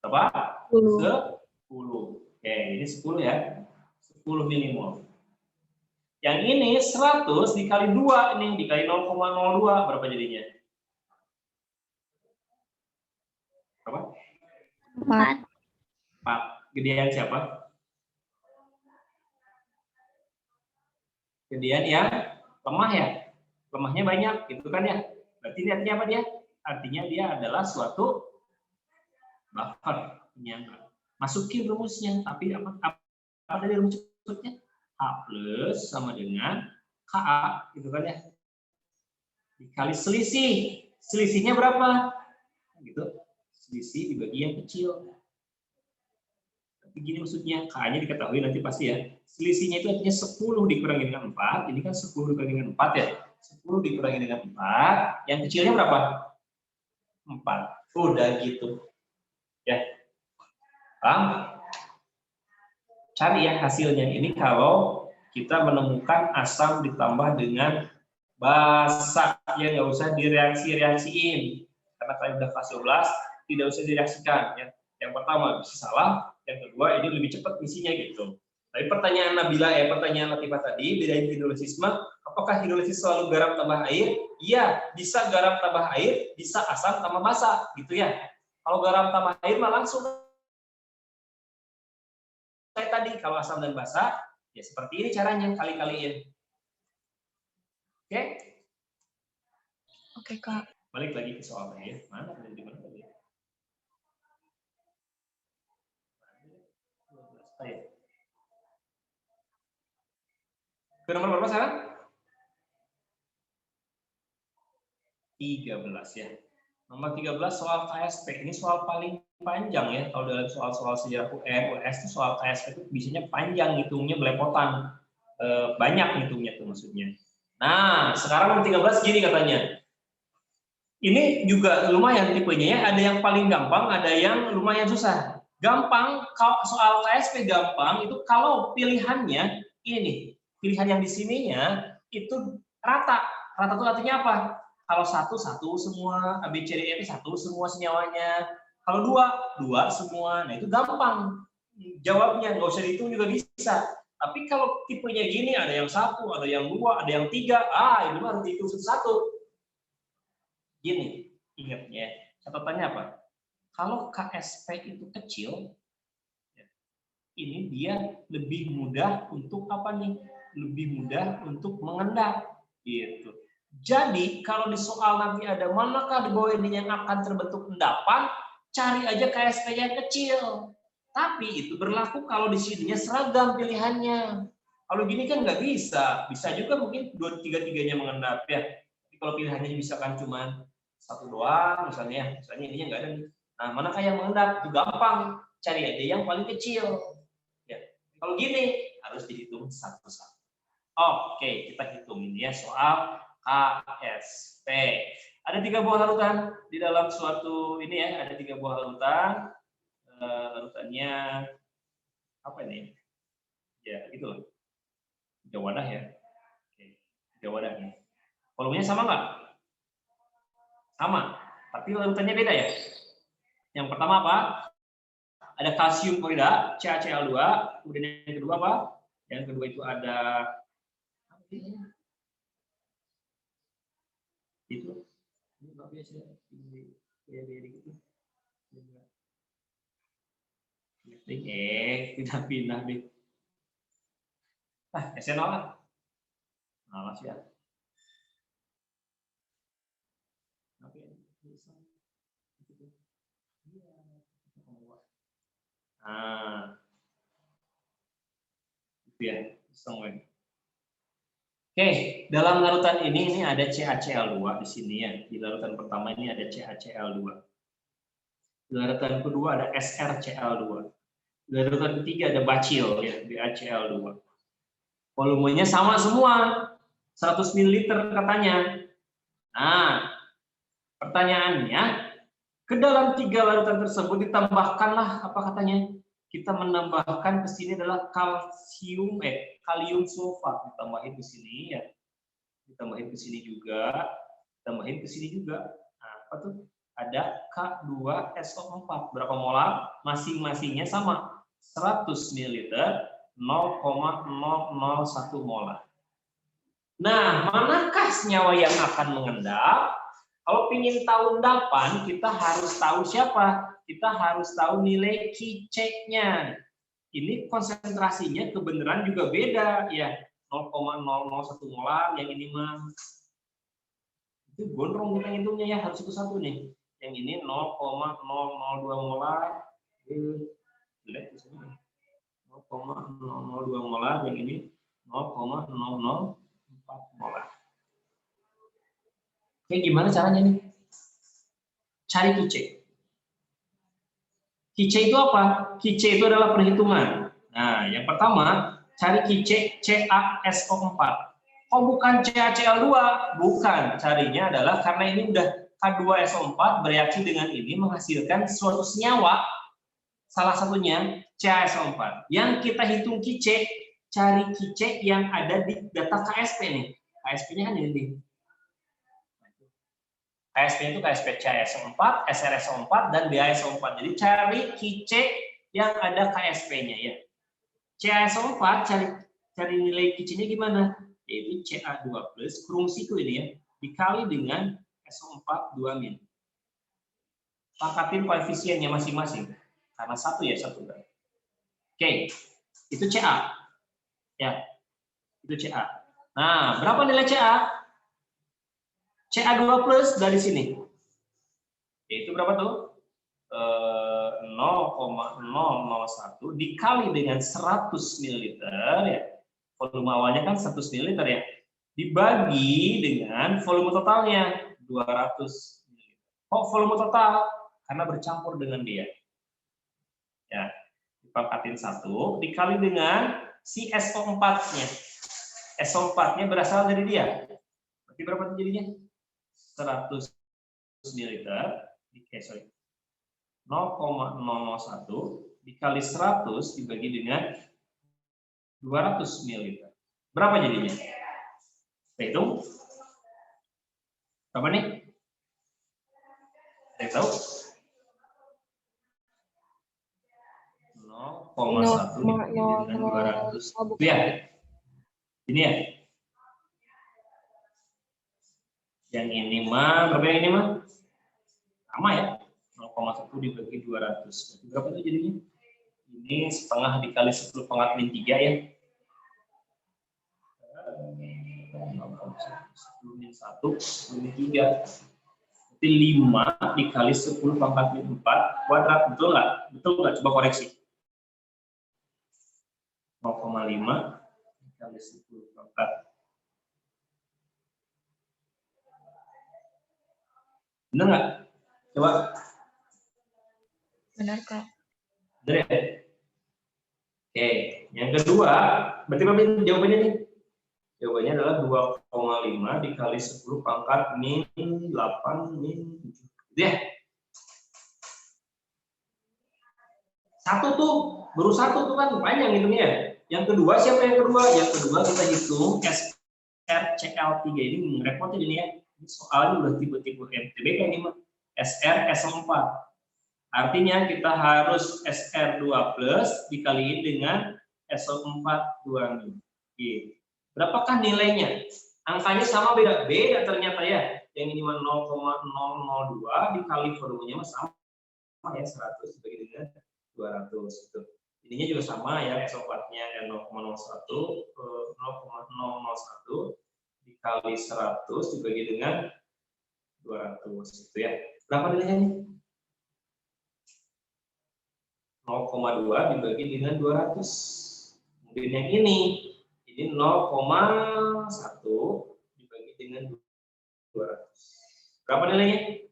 Berapa? 10. Oke, ini 10 ya. 10 milimol. Yang ini 100 dikali 2 ini dikali 0,02 berapa jadinya? Berapa?
4.
4. Gedean siapa? Gedean yang lemah ya. Lemahnya banyak, gitu kan ya. Berarti ini artinya apa dia? Artinya dia adalah suatu buffer penyangga. Masukin rumusnya, tapi apa tadi rumusnya? H plus sama dengan Ka, gitu kan ya. Dikali selisih. Selisihnya berapa? Gitu. Selisih dibagi yang kecil. Begini maksudnya, K-nya diketahui nanti pasti ya. Selisihnya itu artinya 10 dikurangi dengan 4. Ini kan 10 dikurangi dengan 4 ya. 10 dikurangi dengan 4. Yang kecilnya berapa? 4. Udah gitu. Ya. Paham? Cari ya hasilnya. Ini kalau kita menemukan asam ditambah dengan basa. Ya nggak usah direaksi-reaksiin. Karena tadi udah kelas 12, tidak usah direaksikan. Ya. Yang pertama bisa salah. Yang kedua ini lebih cepat misinya gitu. Tapi pertanyaan Nabila pertanyaan Latifah tadi, bedain hidrolisis, apakah hidrolisis selalu garam tambah air? Iya, bisa garam tambah air, bisa asam tambah basa, gitu ya. Kalau garam tambah air mah langsung kayak tadi, kalau asam dan basa, ya seperti ini caranya, kali-kaliin. Oke?
Oke, Kak.
Balik lagi ke soalnya ya. Mana tadi? Ke nomor berapa sekarang? 13 ya. Nomor 13 soal KSP. Ini soal paling panjang ya. Kalau dalam soal-soal sejarah UN, US itu soal KSP itu biasanya panjang ngitungnya, belepotan. Banyak ngitungnya tuh maksudnya. Nah, sekarang nomor 13 gini katanya. Ini juga lumayan tipenya ya. Ada yang paling gampang, ada yang lumayan susah. Gampang, kalau soal KSP gampang itu kalau pilihannya ini nih. Pilihan yang di sininya itu rata. Rata itu artinya apa? Kalau satu semua, A, B, C, D, E, satu semua senyawanya. Kalau dua semua. Nah itu gampang. Jawabnya nggak usah dihitung juga bisa. Tapi kalau tipenya gini, ada yang 1, ada yang 2, ada yang 3, ini harus dihitung satu-satu. Gini, ingatnya, catatannya apa? Kalau KSP itu kecil, ini dia lebih mudah untuk apa nih? Lebih mudah untuk mengendap, gitu. Jadi kalau di soal nanti ada manakah di bawah ini yang akan terbentuk endapan, cari aja KSP yang kecil. Tapi itu berlaku kalau di sininya seragam pilihannya. Kalau gini kan nggak bisa. Bisa juga mungkin 2-3-3-nya mengendap ya. Tapi kalau pilihannya misalkan cuma 1 doang, misalnya ininya nggak ada nih. Nah, manakah yang mengendap? Itu gampang. Cari aja yang paling kecil. Ya. Kalau gini harus dihitung satu-satu. Oke, kita hitung ini ya soal KSP. Ada 3 buah larutan di dalam suatu ini ya, ada 3 buah larutan. Larutannya apa ini? Ya, gitu loh. 3 wadah ya. Oke, 3 wadah nih. Volumenya sama nggak? Sama, tapi larutannya beda ya. Yang pertama apa? Ada kalsium klorida, CaCl2. Kemudian yang kedua apa? Yang kedua itu ada itu nggak biasa gitu. Pindah-pindah deh. SN0 kan? Malas ya. Oke. Nah, itu ya. Oke, dalam larutan ini ada CaCl2 di sini ya. Di larutan pertama ini ada CaCl2. Di larutan kedua ada SrCl2. Di larutan ketiga ada bacil ya, BaCl2. Volumenya sama semua, 100 ml katanya. Nah, pertanyaannya, ke dalam 3 larutan tersebut ditambahkanlah apa katanya? Kita menambahkan ke sini adalah kalium sulfat, ditambahin ke sini ya. Ditambahin ke sini juga, ditambahin ke sini juga. Nah, apa tuh? Ada K2SO4. Berapa molar? Masing-masingnya sama. 100 ml 0,001 molar. Nah, manakah senyawa yang akan mengendap? Kalau ingin tahu endapan, kita harus tahu siapa? Kita harus tahu nilai Kc-nya. Ini konsentrasinya kebenaran juga beda ya. 0,001 molar, yang ini mah itu gondrong kita hitungnya ya, harus satu-satu nih. Yang ini 0,002 molar. 0,002 molar, yang ini 0,004 molar. Oke, gimana caranya nih? Cari Kc. Kc itu apa? Kc itu adalah perhitungan. Nah, yang pertama, cari Kc CaSO4. Oh, bukan CaCl2, bukan. Carinya adalah karena ini udah K2SO4 bereaksi dengan ini menghasilkan suatu senyawa, salah satunya CaSO4. Yang kita hitung Kc, cari Kc yang ada di data KSP nih. KSP-nya kan ini. KSP itu KSP CaSO4, SrSO4, dan BaSO4. Jadi cari Kc yang ada KSP-nya ya. CaSO4 cari nilai Kc-nya gimana? Yaitu Ca2+ kurung siku ini ya, dikali dengan SO4 2-. Pangkatin koefisiennya masing-masing. Karena satu ya, satu. Oke, itu Ca. Ya, itu Ca. Nah, berapa nilai Ca? Ca2+ dari sini. Yaitu berapa tuh? 0,001 dikali dengan 100 ml ya. Volume awalnya kan 100 ml ya. Dibagi dengan volume totalnya 200 ml. Kok volume total? Karena bercampur dengan dia. Ya, dipangkatin 1 dikali dengan si SO4-nya. SO4-nya berasal dari dia. Berarti berapa jadinya? 100 ml 0,001 dikali 100 dibagi dengan 200 ml. Berapa jadinya? Kita hitung. Berapa nih? Saya tahu. 0,1 dibagi dengan 200. Lihat. Ini ya. Yang ini mah, berapa yang ini mah? Sama ya. 0,1 dibagi 200. Berarti berapa itu jadinya? Ini setengah dikali 10 pangkat min 3 ya. 10 min 1, 10 min 3. Berarti 5 dikali 10 pangkat min 4 kuadrat. Betul nggak? Betul nggak? Coba koreksi. 0,5 dikali 10 pangkat. Benar nggak? Coba.
Benar, Kak.
Benar ya? Oke, yang kedua, berarti apa jawabannya nih? Jawabannya adalah 2,5 dikali 10 pangkat min 8 min 7. Gitu ya? Satu tuh, baru satu tuh kan panjang hitungnya. Yang kedua, siapa yang kedua? Yang kedua kita hitung SrCl3. Ini ngerepotin ini ya. Ini soalnya udah tipe-tipe MTBK ini mah. SrSO4. Artinya kita harus Sr2+ dikaliin dengan SO4 2-. Berapakah nilainya? Angkanya sama beda? Beda ternyata ya. Yang ini 0,002 dikali volumenya sama ya 100 dibagi dengan 200 gitu. Ininya juga sama ya, S4-nya 0,01 dikali 100 dibagi dengan 200 gitu ya. Berapa nilainya nih? 0,2 dibagi dengan 200. Kemudian yang ini 0,1 dibagi dengan 200. Berapa nilainya?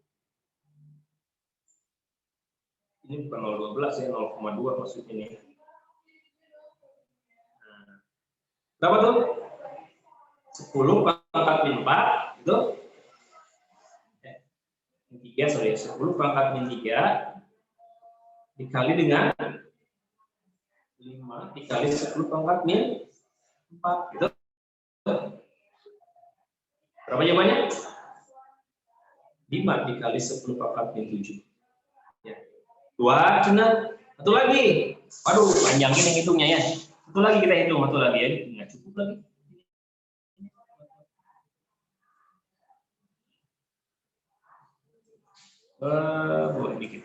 Ini bukan 0,12 ya, 0,2 maksudnya nih. Nah, berapa tuh? 10 pangkat min 4 itu 3, sorry, 10 pangkat min 3 dikali dengan 5 dikali 10 pangkat min 4 gitu. Berapa jawabannya? 5 dikali 10 pangkat min 7. Ya. 2, Cina. Satu lagi. Waduh, panjang ini hitungnya ya. Satu lagi kita hitung, satu lagi ya. Nggak cukup lagi. Boleh dikit.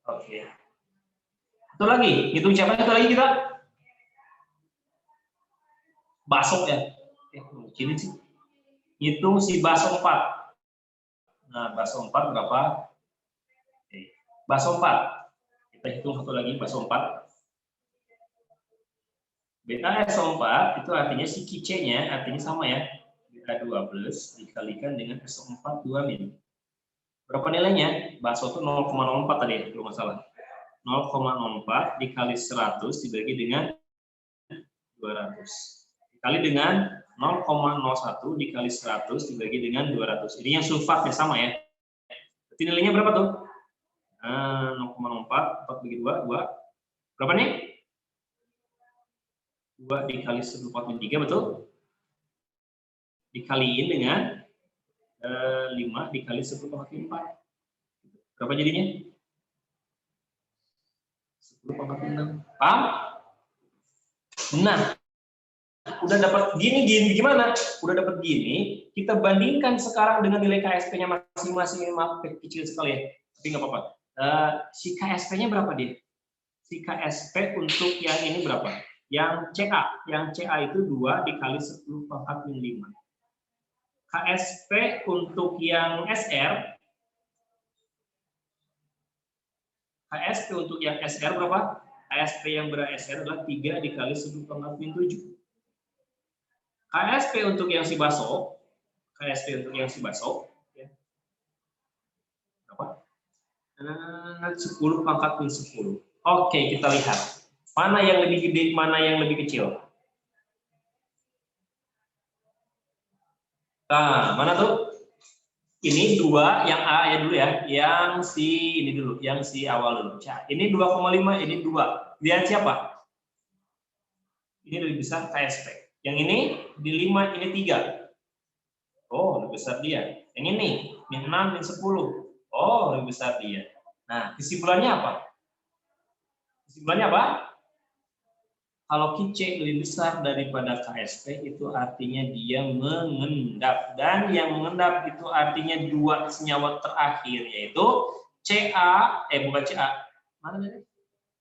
Oke. Satu lagi. Hitung siapa satu lagi kita? Basok ya. Gini sih. Hitung si baso 4. Nah, baso 4 berapa? Oke. Baso 4. Kita hitung satu lagi baso 4. Beta SO4 itu artinya si QC-nya artinya sama ya. Beta 2 plus dikalikan dengan SO4 2 min. Berapa nilainya? Baso itu 0,04 tadi ya, kalau nggak salah. 0,04 dikali 100 dibagi dengan 200. Dikali dengan 0,01 dikali 100 dibagi dengan 200. Ini yang sulfatnya sama ya. Berarti nilainya berapa tuh? 0,04, 4 bagi 2, 2. Berapa nih? 2 dikali 10 min 3, betul? Dikaliin dengan 5 dikali 10 min 4. Berapa jadinya? 10 min 6. Paham? Nah, udah dapat gini gimana? Udah dapat gini, kita bandingkan sekarang dengan nilai KSP-nya masing-masing. Maaf, kecil sekali ya, tapi nggak apa-apa. Si KSP-nya berapa dia? Si KSP untuk yang ini berapa? Yang CA itu 2 dikali 10 pangkat min 5. KSP untuk yang SR, berapa? KSP yang ber-SR adalah 3 dikali 10 pangkat min 7. KSP untuk yang si baso, ya, berapa? 10 pangkat min 10. Oke, kita lihat. Mana yang lebih gede, mana yang lebih kecil? Nah, mana tuh? Ini 2, yang A ya dulu ya. Yang si ini dulu, yang si awal dulu. Ini 2,5, ini 2. Lihat siapa? Ini lebih besar KSP. Yang ini di 5, ini 3. Oh, lebih besar dia. Yang ini, min 6, min 10. Oh, lebih besar dia. Nah, kesimpulannya apa? Kalau QC lebih besar daripada KSP, itu artinya dia mengendap. Dan yang mengendap itu artinya 2 senyawa terakhir, yaitu mana tadi?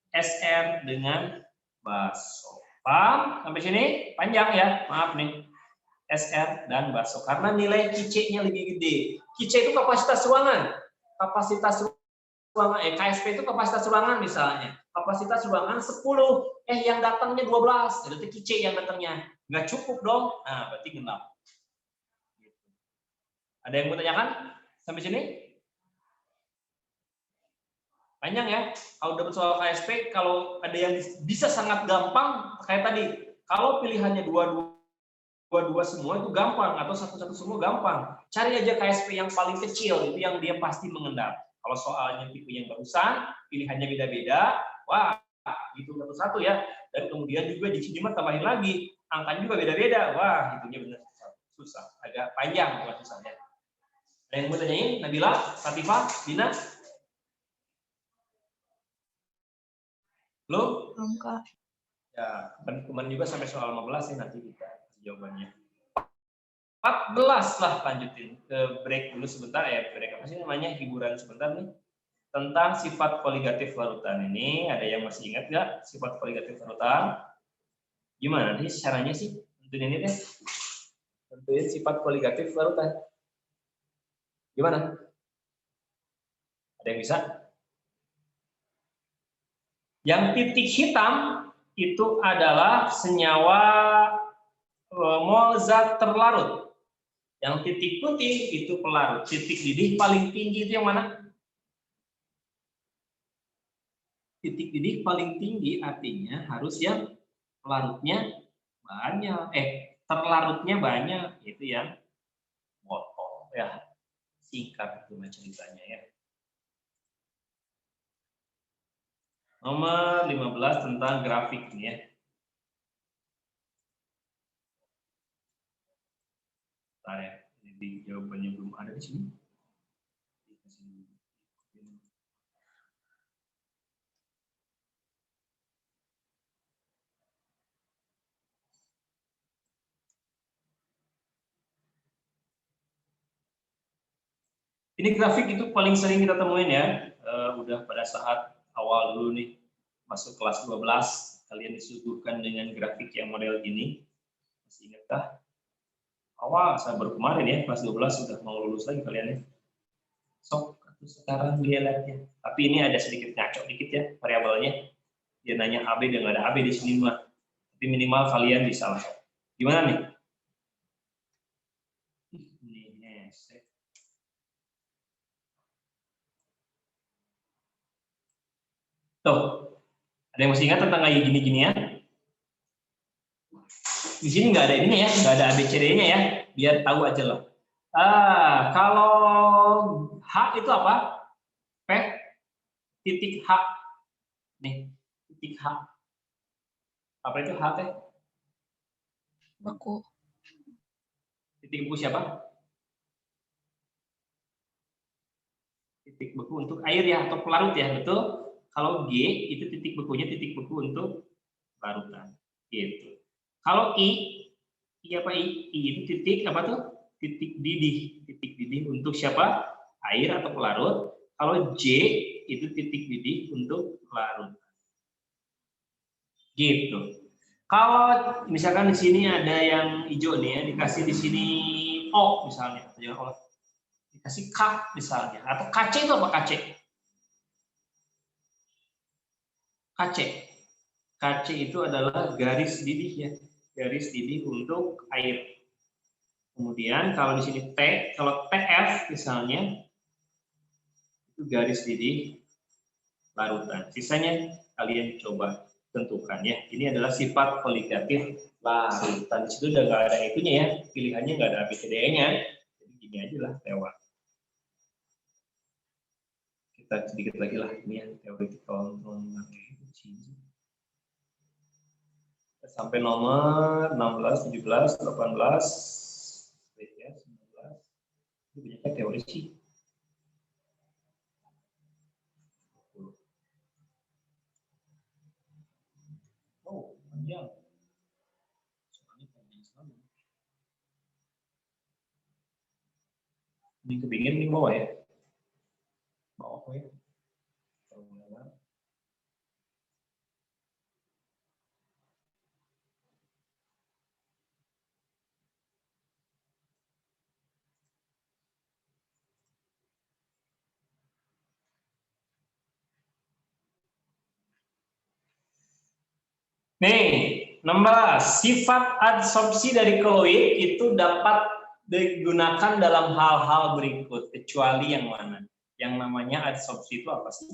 SR dengan baso. Paham? Sampai sini? Panjang ya? Maaf nih. SR dan baso. Karena nilai QC-nya lebih gede. QC itu kapasitas ruangan. KSP itu kapasitas ruangan misalnya. Kapasitas ruangan 10, yang datangnya 12. Berarti QC yang datangnya. Nggak cukup dong. Nah, berarti genap. Ada yang mau tanyakan sampai sini? Panjang ya. Kalau dapat soal KSP, kalau ada yang bisa sangat gampang, kayak tadi. Kalau pilihannya dua semua itu gampang, atau satu-satu semua gampang. Cari aja KSP yang paling kecil, itu yang dia pasti mengendap. Kalau soalnya tipe yang barusan, pilihannya beda-beda, wah, itu satu ya. Dan kemudian juga di sini tambahin lagi, angkanya juga beda-beda, wah, itunya benar susah, agak panjang buat susahnya. Ada yang mau tanyain? Nabila, Satifah, Dina? Belum?
Belum, Kak.
Ya, kemarin juga sampai soal 15 ya, nanti kita jawabannya. 14 lah, lanjutin ke break dulu sebentar ya. Break apa sih namanya, hiburan sebentar nih. tentang sifat koligatif larutan ini. Ada yang masih ingat nggak sifat koligatif larutan? Gimana nih caranya sih? Tentuin ini deh. Tentuin sifat koligatif larutan. Gimana? Ada yang bisa? Yang titik hitam itu adalah senyawa mol zat terlarut. Yang titik putih itu pelarut. Titik didih paling tinggi itu yang mana? Titik didih paling tinggi artinya harus yang pelarutnya banyak. Terlarutnya banyak, itu yang botol ya. Singkat itu ceritanya ya. Nomor 15 tentang grafik ini ya. Bentar ya, jadi jawabannya belum ada di sini. Ini grafik itu paling sering kita temuin ya. Udah pada saat awal dulu nih, masuk kelas 12, kalian disuguhkan dengan grafik yang model gini. Masih ingatkah? Awal, saya baru kemarin ya, kelas 12 sudah mau lulus lagi kalian ya. Sok, sekarang dia lihatnya. Tapi ini ada sedikit ngaco dikit ya, variabelnya. Dia nanya AB dan nggak ada AB di sini mah. Tapi minimal kalian bisa langsung. Gimana nih? Tuh, ada yang masih ingat tentang kayak gini-gini ya? Di sini nggak ada ini ya, nggak ada ABCD-nya ya, biar tahu aja loh. Kalau H itu apa? P titik H. Nih, titik H. Apa itu H teh?
Beku.
Titik beku siapa? Titik beku untuk air ya, atau pelarut ya, betul? Kalau G itu titik bekunya titik beku untuk larutan, gitu. Kalau I apa I? I itu titik apa tuh? Titik didih untuk siapa? Air atau pelarut. Kalau J itu titik didih untuk larutan, gitu. Kalau misalkan di sini ada yang hijau nih ya, dikasih di sini O misalnya, dikasih K misalnya, atau KC itu apa KC? KC itu adalah garis didih ya, garis didih untuk air. Kemudian kalau di sini T, kalau TF misalnya itu garis didih larutan. Sisanya kalian coba tentukan ya. Ini adalah sifat koligatif larutan. Di situ udah nggak ada itunya ya, pilihannya nggak ada ABCD-nya. Jadi gini aja lah lewat. Kita sedikit lagi lah ini yang theoretical sampai nomor 16, 17, 18, 19. Itu banyaknya teori sih. Oh, panjang. Soalnya panjang sekali. Ini kebingin di bawah ya. Bawah ya. Nih, 16. Sifat adsorpsi dari kolloid itu dapat digunakan dalam hal-hal berikut, kecuali yang mana? Yang namanya adsorpsi itu apa sih?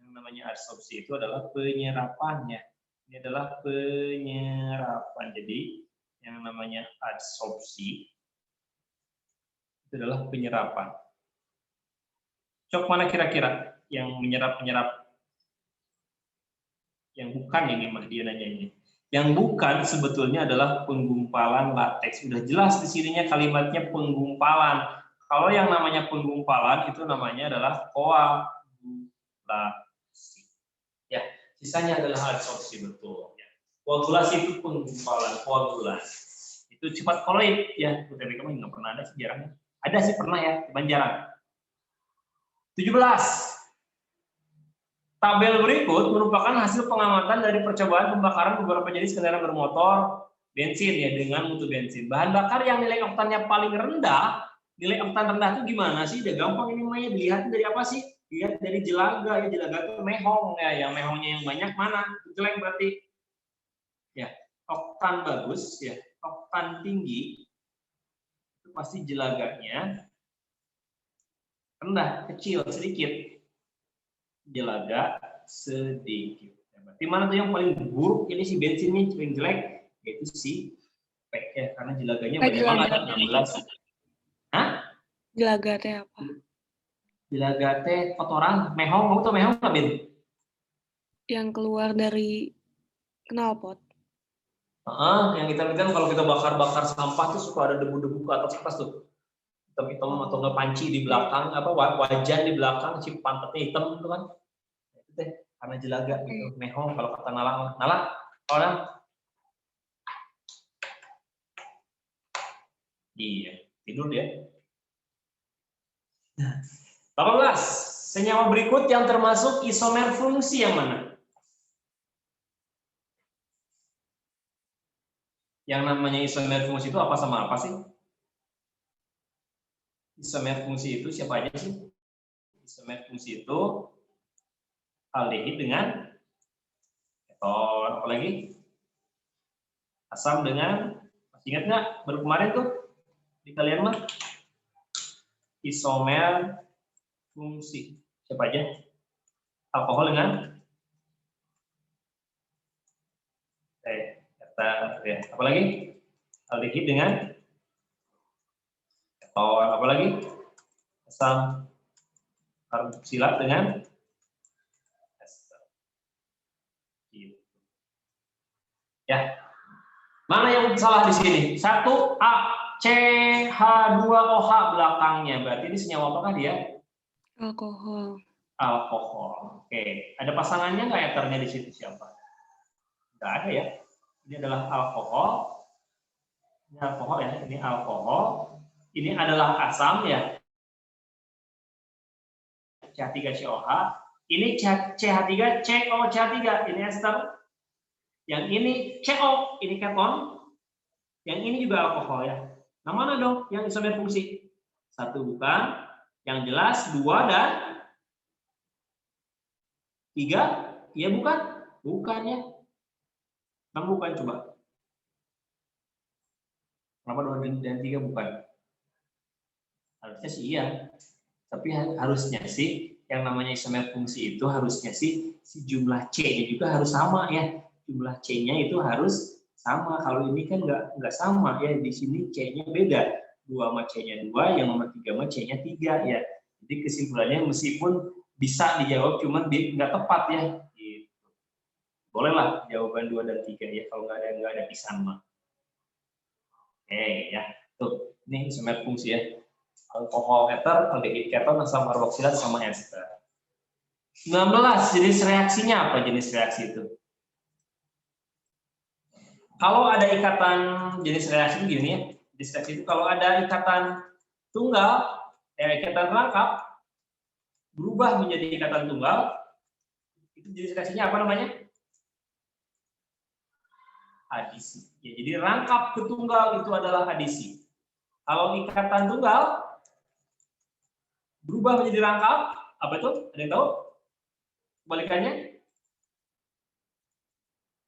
Yang namanya adsorpsi itu adalah penyerapannya. Ini adalah penyerapan. Jadi, yang namanya adsorpsi itu adalah penyerapan. Cok mana kira-kira yang menyerap-menyerap? Yang bukan ini mah dia nanya ini. Yang bukan sebetulnya adalah penggumpalan lateks. Sudah jelas di sininya kalimatnya penggumpalan. Kalau yang namanya penggumpalan itu namanya adalah koagulasi. Ya, sisanya adalah adsorpsi betul. Ya. Koagulasi itu penggumpalan, koagulasi. Itu sifat koloid ya. UTBK kamu nggak pernah ada sih jarang. Ada sih pernah ya, cuman jarang. 17. Tabel berikut merupakan hasil pengamatan dari percobaan pembakaran beberapa jenis kendaraan bermotor bensin ya dengan mutu bensin. Bahan bakar yang nilai oktannya paling rendah, nilai oktan rendah itu gimana sih? Udah gampang ini mah ya, dilihat dari apa sih? Dilihat dari jelaga ya, jelaga itu mehong ya, yang mehongnya yang banyak mana? Jelek berarti. Ya, oktan bagus ya, oktan tinggi itu pasti jelaganya rendah, kecil, sedikit. Jelaga sedikit. Berarti mana tuh yang paling buruk? Ini si bensinnya paling jelek, yaitu si P ya, karena jelaganya banyak banget, 16. Hah?
Jelaga teh apa?
Jelaga teh kotoran, mehong, kamu tuh mehong nggak, Bin?
Yang keluar dari knalpot.
Yang kita kan kalau kita bakar-bakar sampah tuh suka ada debu-debu ke atas tuh. Hitam-hitam atau nggak panci di belakang, apa wajan di belakang, si pantatnya hitam itu kan. Itu teh karena jelaga gitu, mehong kalau kata Nala. Nala, orang. Iya, tidur dia. 18. Senyawa berikut yang termasuk isomer fungsi yang mana? Yang namanya isomer fungsi itu apa sama apa sih? Isomer fungsi itu siapa aja sih? Isomer fungsi itu aldehid dengan keton, apa lagi? Asam dengan, masih ingat nggak? Baru kemarin tuh di kalian mah isomer fungsi siapa aja? Alkohol dengan ya, apa lagi? Aldehid dengan keton, apa lagi? Asam karboksilat dengan ester. Gitu. Ya. Mana yang salah di sini? 1A CH2OH belakangnya. Berarti ini senyawa apakah dia?
Alkohol.
Alkohol. Oke. Ada pasangannya nggak eternya di situ siapa? Nggak ada ya. Ini adalah alkohol. Ini alkohol ya. Ini alkohol. Ini adalah asam ya. CH3COH. Ini CH3COCH3. Ini ester. Yang ini CO, ini keton. Yang ini juga alkohol ya. Nah mana dong yang isomer fungsi? 1 bukan. Yang jelas 2 dan 3. Iya bukan? Bukan ya. Kamu bukan coba. Kenapa 2 dan 3 bukan? Harusnya sih iya. Tapi harusnya sih yang namanya isomer fungsi itu harusnya sih si jumlah C-nya juga harus sama ya. Jumlah C-nya itu harus sama. Kalau ini kan nggak sama ya. Di sini C-nya beda. 2 sama C-nya 2, yang nomor 3 sama C-nya 3 ya. Jadi kesimpulannya meskipun bisa dijawab, cuman nggak tepat ya. Gitu. Bolehlah jawaban 2 dan 3 ya. Kalau nggak ada pisah mah. Oke ya. Tuh, ini isomer fungsi ya. Alkohol eter, aldehid keton, asam karboksilat sama ester. 19. Jenis reaksinya apa jenis reaksi itu? Kalau ada ikatan jenis reaksi itu gini ya, jenis reaksi itu kalau ada ikatan tunggal, ikatan rangkap berubah menjadi ikatan tunggal, itu jenis reaksinya apa namanya? Adisi. Ya, jadi rangkap ke tunggal itu adalah adisi. Kalau ikatan tunggal berubah menjadi rangkap, apa itu? Ada yang tahu? Kebalikannya?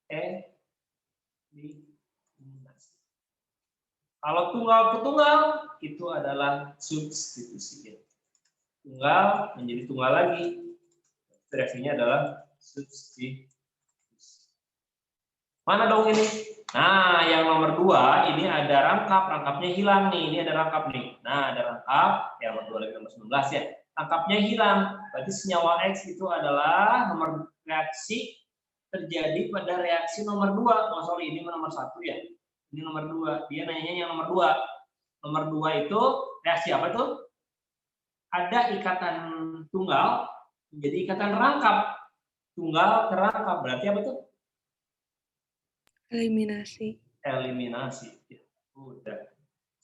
Eliminasi. Kalau tunggal ke tunggal itu adalah substitusi. Tunggal menjadi tunggal lagi. Reaksinya adalah substitusi. Mana dong ini? Nah, yang nomor 2 ini ada rangkap, rangkapnya hilang nih. Ini ada rangkap nih. Nah, ada rangkap, yang nomor 2 lagi nomor 19 ya. Rangkapnya hilang. Berarti senyawa X itu adalah nomor reaksi terjadi pada reaksi nomor 2. Oh, sorry, ini nomor 1 ya. Ini nomor 2. Dia nanya yang nomor 2. Nomor 2 itu reaksi apa itu? Ada ikatan tunggal menjadi ikatan rangkap. Tunggal ke rangkap. Berarti apa itu?
Eliminasi.
Eliminasi. Ya, udah.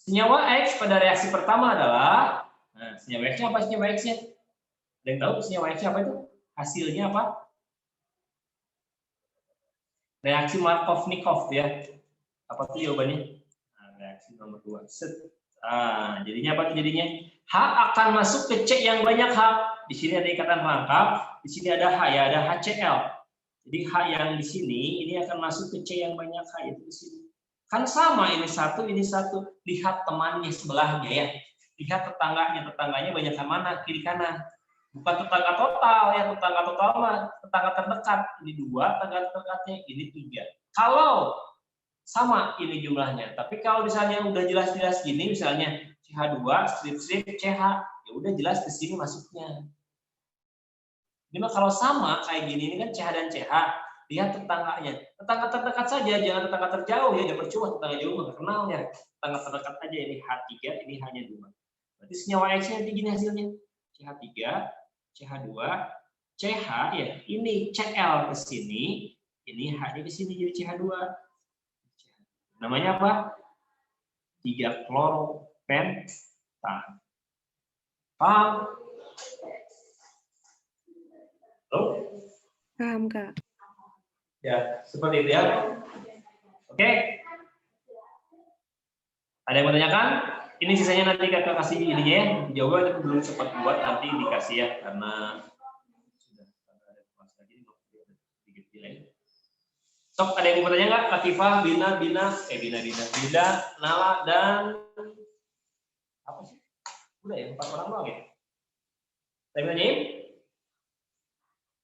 Senyawa X pada reaksi pertama adalah, nah, senyawa X-nya apa senyawa X-nya? Ada yang tahu senyawa X-nya apa itu? Hasilnya apa? Reaksi Markov-Nikov ya. Apa tuh jawabannya? Nah, reaksi nomor 2. Jadinya apa tuh jadinya? H akan masuk ke C yang banyak H. Di sini ada ikatan rangkap, di sini ada H ya, ada HCl. Jadi H yang di sini ini akan masuk ke C yang banyak H itu di sini. Kan sama ini satu. Lihat temannya sebelahnya ya. Lihat tetangganya banyak yang mana? Kiri kanan. Bukan tetangga total ya, tetangga total mah tetangga terdekat. Ini 2, tetangga terdekatnya ini 3. Kalau sama ini jumlahnya. Tapi kalau misalnya udah jelas-jelas gini, misalnya CH2, strip CH, ya udah jelas ke sini masuknya. Ini mah kalau sama kayak gini, ini kan CH dan CH, lihat tetangganya. Tetangga terdekat saja, jangan tetangga terjauh ya, jangan percuma tetangga jauh nggak kenal ya. Tetangga terdekat aja, ini H3, ini hanya 2. Berarti senyawa X-nya nanti gini hasilnya. CH3, CH2, CH ya, ini Cl ke sini, ini H-nya ke sini jadi CH2. Namanya apa? 3 kloropentan. Paham? Halo?
Paham, Kak.
Ya, seperti itu ya. Oke. Ada yang mau tanyakan? Ini sisanya nanti kakak kasih ininya ya. Jawaban belum sempat buat, nanti dikasih ya, karena sudah ada kelas lagi. Sok, ada yang mau tanya nggak? Latifah, Bina, Nala, dan apa sih? Udah ya, 4 orang doang ya. Saya nanyain,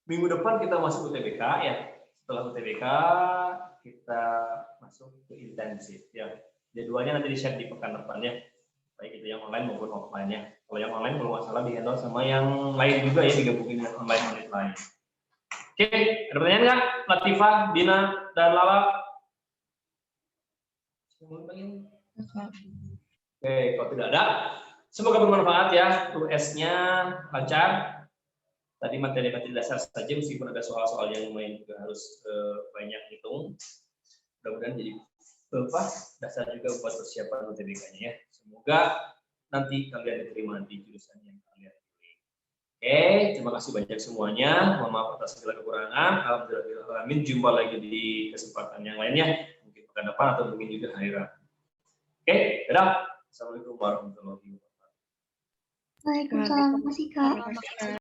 minggu depan kita masuk UTBK ya. Setelah UTBK kita masuk ke intensif ya. Jadwalnya nanti di-share di pekan depannya. Baik itu yang online maupun offline-nya. Kalau yang online kalau nggak salah di-handle sama yang lain juga ya, digabungin dengan online unit lain. Oke, ada pertanyaan nggak? Latifah, Dina, dan Lala? Oke, kalau tidak ada, semoga bermanfaat ya. US-nya lancar. Tadi materi-materi dasar saja, meskipun ada soal-soal yang lumayan juga harus banyak hitung. Mudah-mudahan jadi dasar juga buat persiapan UTBK-nya ya. Semoga nanti kalian diterima di jurusan yang kalian pilih. Oke, terima kasih banyak semuanya. Mohon maaf atas segala kekurangan. Alhamdulillah, jumpa lagi di kesempatan yang lainnya. Mungkin pekan depan atau mungkin juga hari Rabu. Oke, dadah. Assalamualaikum warahmatullahi wabarakatuh.
Waalaikumsalam. Terima kasih, Kak.